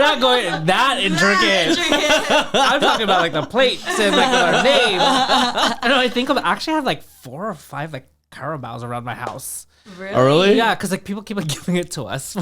Speaker 3: not going that intricate. I'm talking about like the plates and like with our name. I know. I think I actually have like 4 or 5 like Carabaos around my house.
Speaker 2: Really?
Speaker 1: Oh, really?
Speaker 3: Yeah, because like people keep on giving it to us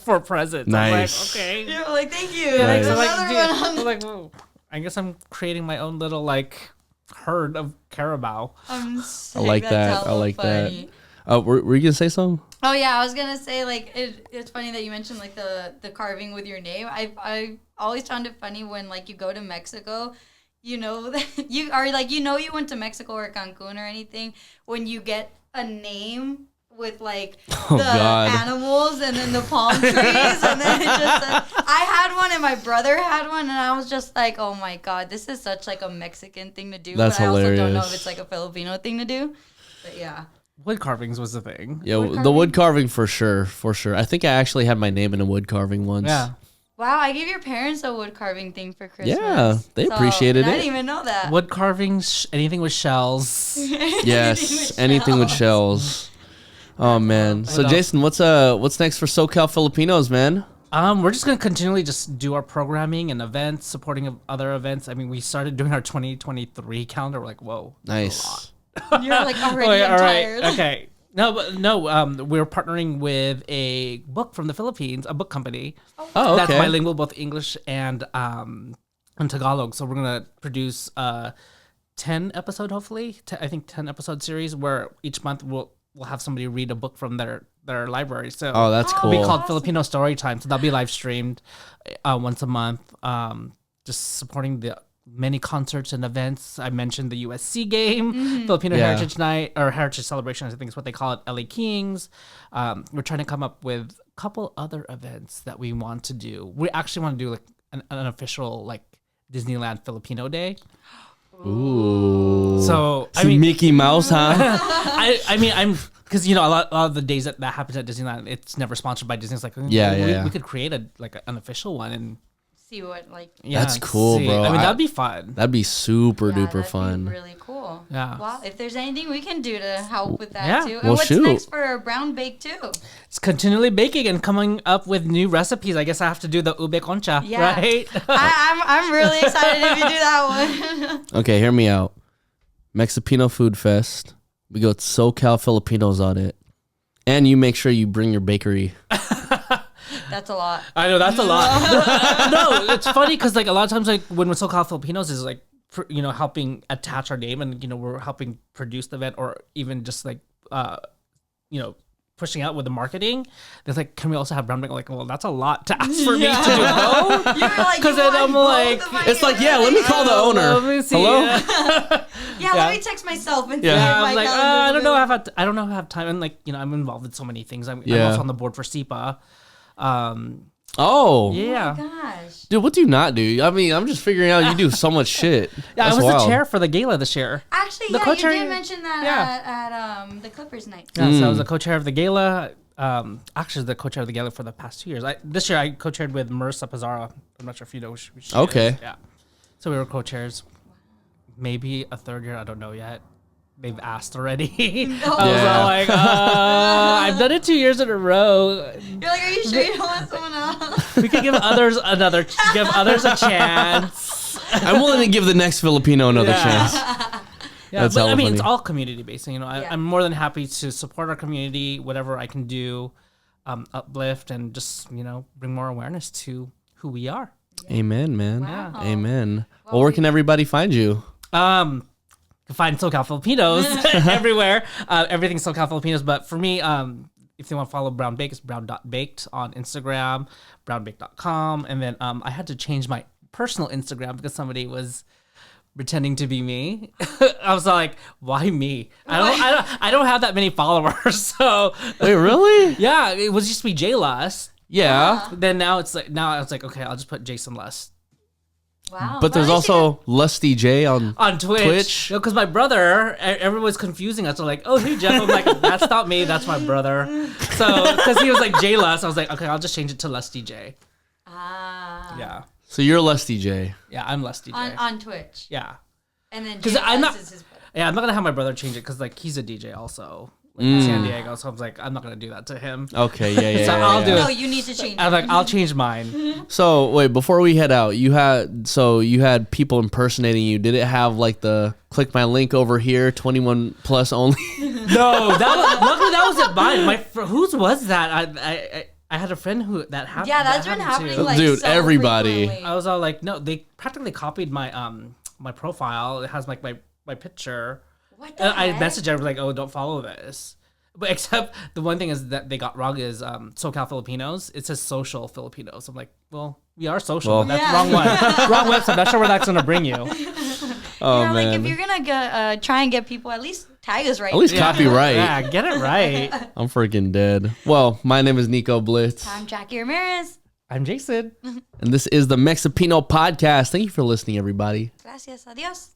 Speaker 3: for presents.
Speaker 1: Nice.
Speaker 3: I'm like, okay.
Speaker 2: You're like, thank you.
Speaker 1: Nice.
Speaker 3: So, like,
Speaker 2: Another
Speaker 3: dude,
Speaker 2: one
Speaker 3: I'm
Speaker 2: on
Speaker 3: like, whoa. I guess I'm creating my own little like herd of Carabao.
Speaker 2: I'm
Speaker 1: I
Speaker 2: sick.
Speaker 1: like
Speaker 2: That's
Speaker 1: that. I
Speaker 2: hella
Speaker 1: like
Speaker 2: funny.
Speaker 1: that. Were you gonna say something?
Speaker 2: Oh yeah, I was gonna say like it's funny that you mentioned like the carving with your name. I always found it funny when like you go to Mexico, you know that you are like you went to Mexico or Cancun or anything when you get a name with like
Speaker 1: God.
Speaker 2: animals and then the palm trees and then it just I had one and my brother had one and I was just like, oh my God, this is such like a Mexican thing to do.
Speaker 1: That's
Speaker 2: but I also don't know
Speaker 1: hilarious.
Speaker 2: if it's like a Filipino thing to do. But yeah.
Speaker 3: Wood carvings was the thing.
Speaker 1: Yeah,
Speaker 2: Wood
Speaker 1: the wood carving for sure. I think I actually had my name in a wood carving once.
Speaker 3: Yeah.
Speaker 2: Wow, I gave your parents a wood carving thing for Christmas.
Speaker 1: Yeah, they appreciated
Speaker 2: I
Speaker 1: it.
Speaker 2: didn't even know that.
Speaker 3: Wood carvings, anything with shells.
Speaker 1: Yes, anything with shells. Oh man. So
Speaker 3: else?
Speaker 1: Jason, what's next for SoCal Filipinos, man?
Speaker 3: We're just gonna continually just do our programming and events, supporting of other events. I mean, we started doing our 2023 calendar. We're like, whoa,
Speaker 1: Nice.
Speaker 2: You're like already
Speaker 3: Wait,
Speaker 2: I'm
Speaker 3: all
Speaker 2: tired.
Speaker 3: right, okay. No, we're partnering with a book from the Philippines, a book company
Speaker 1: Oh,
Speaker 3: that's
Speaker 1: okay.
Speaker 3: bilingual, both English and Tagalog. So we're gonna produce 10 episode, hopefully, I think 10 episode series where each month we'll have somebody read a book from their library. So
Speaker 1: Oh, that's
Speaker 3: it'll be
Speaker 1: cool.
Speaker 3: called Filipino Story Time. So that'll be live streamed once a month. Just supporting the many concerts and events. I mentioned the USC game, Filipino Heritage Night, or Heritage Celebrations, I think is what they call it, LA Kings. We're trying to come up with a couple other events that we want to do. We actually want to do like an unofficial like Disneyland Filipino Day.
Speaker 1: Ooh.
Speaker 3: So I
Speaker 1: Some
Speaker 3: mean,
Speaker 1: Mickey Mouse, huh?
Speaker 3: I mean, I'm because a lot of the days that happens at Disneyland, it's never sponsored by Disney. It's like we could create an unofficial one and
Speaker 2: see what like.
Speaker 3: Yeah,
Speaker 1: that's cool, bro.
Speaker 3: I mean, that'd be fun.
Speaker 1: That'd be super duper
Speaker 2: that'd
Speaker 1: fun.
Speaker 2: Be really cool.
Speaker 3: Yeah.
Speaker 2: Well, if there's anything we can do to help with that too. And
Speaker 1: Well,
Speaker 2: what's
Speaker 1: shoot.
Speaker 2: next for Brown Bake too?
Speaker 3: It's continually baking and coming up with new recipes. I guess I have to do the ube concha, right?
Speaker 2: I'm really excited if you do that one.
Speaker 1: Okay, hear me out. Mexipino Food Fest. We got SoCal Filipinos on it. And you make sure you bring your bakery.
Speaker 2: That's a lot.
Speaker 3: I know that's a lot. No, it's funny because like a lot of times like when we're SoCal Filipinos is like helping attach our name and we're helping produce the event or even just like pushing out with the marketing. They're like, can we also have brown bake? I'm like, well, that's a lot to ask for me to do. No,
Speaker 2: because
Speaker 3: then I'm like,
Speaker 1: it's like, yeah, let me call the owner.
Speaker 3: Let me see.
Speaker 1: Hello?
Speaker 2: Let me text myself and see
Speaker 3: Yeah,
Speaker 2: if
Speaker 3: I'm
Speaker 2: my
Speaker 3: like,
Speaker 2: calendar's
Speaker 3: I don't know.
Speaker 2: available.
Speaker 3: I don't know if I have time, and like I'm involved in so many things. I'm also on the board for SIPA.
Speaker 1: Oh.
Speaker 3: Yeah.
Speaker 2: Oh my gosh.
Speaker 1: Dude, what do you not do? I mean, I'm just figuring out you do so much shit.
Speaker 3: Yeah,
Speaker 1: That's
Speaker 3: I was
Speaker 1: wild.
Speaker 3: the chair for the gala this year.
Speaker 2: Actually,
Speaker 3: The
Speaker 2: you
Speaker 3: co-chair-
Speaker 2: did mention that at the Clippers night.
Speaker 3: Yeah, so I was the co-chair of the gala. Actually, the co-chair of the gala for the past 2 years. This year, I co-chaired with Marissa Pizarro. I'm not sure if you know who she
Speaker 1: Okay.
Speaker 3: is. Yeah. So we were co-chairs. Maybe a third year. I don't know yet. They've asked already. I was all like, I've done it 2 years in a row.
Speaker 2: You're like, are you sure you don't want someone else?
Speaker 3: We could give others a chance.
Speaker 1: I'm willing to give the next Filipino another chance.
Speaker 3: Yeah,
Speaker 1: That's
Speaker 3: but I
Speaker 1: hella
Speaker 3: mean,
Speaker 1: funny.
Speaker 3: it's all community based. I'm more than happy to support our community, whatever I can do, uplift, and just bring more awareness to who we are.
Speaker 1: Amen, man.
Speaker 2: Wow.
Speaker 1: Amen. Well, where can everybody find you?
Speaker 3: You can find SoCal Filipinos everywhere. Everything's SoCal Filipinos. But for me, if they want to follow Brown Bake, it's brown.baked on Instagram, brownbake.com. And then I had to change my personal Instagram because somebody was pretending to be me. I was like, why me? I don't have that many followers. So
Speaker 1: Wait, really?
Speaker 3: yeah, it was used to be J Lust.
Speaker 1: Yeah.
Speaker 3: Then now it's like I was like, okay, I'll just put Jason Lust.
Speaker 2: Wow.
Speaker 1: But there's
Speaker 2: at least
Speaker 1: also Lusty J on
Speaker 3: Twitch. Because my brother, everyone's confusing us. They're like, oh, hey, Jeff. I'm like, that's not me. That's my brother. So, because he was like J Lust, I was like, okay, I'll just change it to Lusty J. Yeah.
Speaker 1: So you're Lusty J.
Speaker 3: Yeah, I'm Lusty J.
Speaker 2: on Twitch.
Speaker 3: Yeah.
Speaker 2: And then
Speaker 3: 'Cause
Speaker 2: Jay
Speaker 3: I'm
Speaker 2: Lust
Speaker 3: not-
Speaker 2: is his brother.
Speaker 3: Yeah, I'm not going to have my brother change it because, like, he's a DJ also. Like, in San Diego. So I was like, I'm not going to do that to him.
Speaker 1: Okay, yeah.
Speaker 3: So I'll do it.
Speaker 2: No, you need to change.
Speaker 3: I'm
Speaker 2: it.
Speaker 3: like, I'll change mine.
Speaker 1: So wait, before we head out, you had people impersonating you. Did it have like the click my link over here, 21 plus only?
Speaker 3: No, luckily that wasn't mine. Whose was that? I had a friend who that happened.
Speaker 2: Yeah, that's
Speaker 3: that
Speaker 2: been
Speaker 3: happened
Speaker 2: happening.
Speaker 3: to.
Speaker 2: Like,
Speaker 1: Dude,
Speaker 2: so
Speaker 1: everybody.
Speaker 2: frequently.
Speaker 3: I was all like, no, they practically copied my my profile. It has like my picture.
Speaker 2: What the
Speaker 3: And I
Speaker 2: heck?
Speaker 3: messaged everybody like, oh, don't follow this. But except the one thing is that they got wrong is SoCal Filipinos. It says social Filipinos. I'm like, well, we are social.
Speaker 1: Well-
Speaker 3: But that's
Speaker 2: Yeah.
Speaker 3: the wrong one. Wrong website. Not sure where that's gonna bring you.
Speaker 1: Oh
Speaker 2: Like
Speaker 1: man.
Speaker 2: if you're gonna try and get people, at least tag us right.
Speaker 1: At least
Speaker 3: Yeah.
Speaker 1: copyright.
Speaker 3: Yeah, get it right.
Speaker 1: I'm freaking dead. Well, my name is Nico Blitz,
Speaker 2: I'm Jackie Ramirez.
Speaker 3: I'm Jason.
Speaker 1: and this is the Mexipino podcast. Thank you for listening, everybody.
Speaker 2: Gracias. Adios.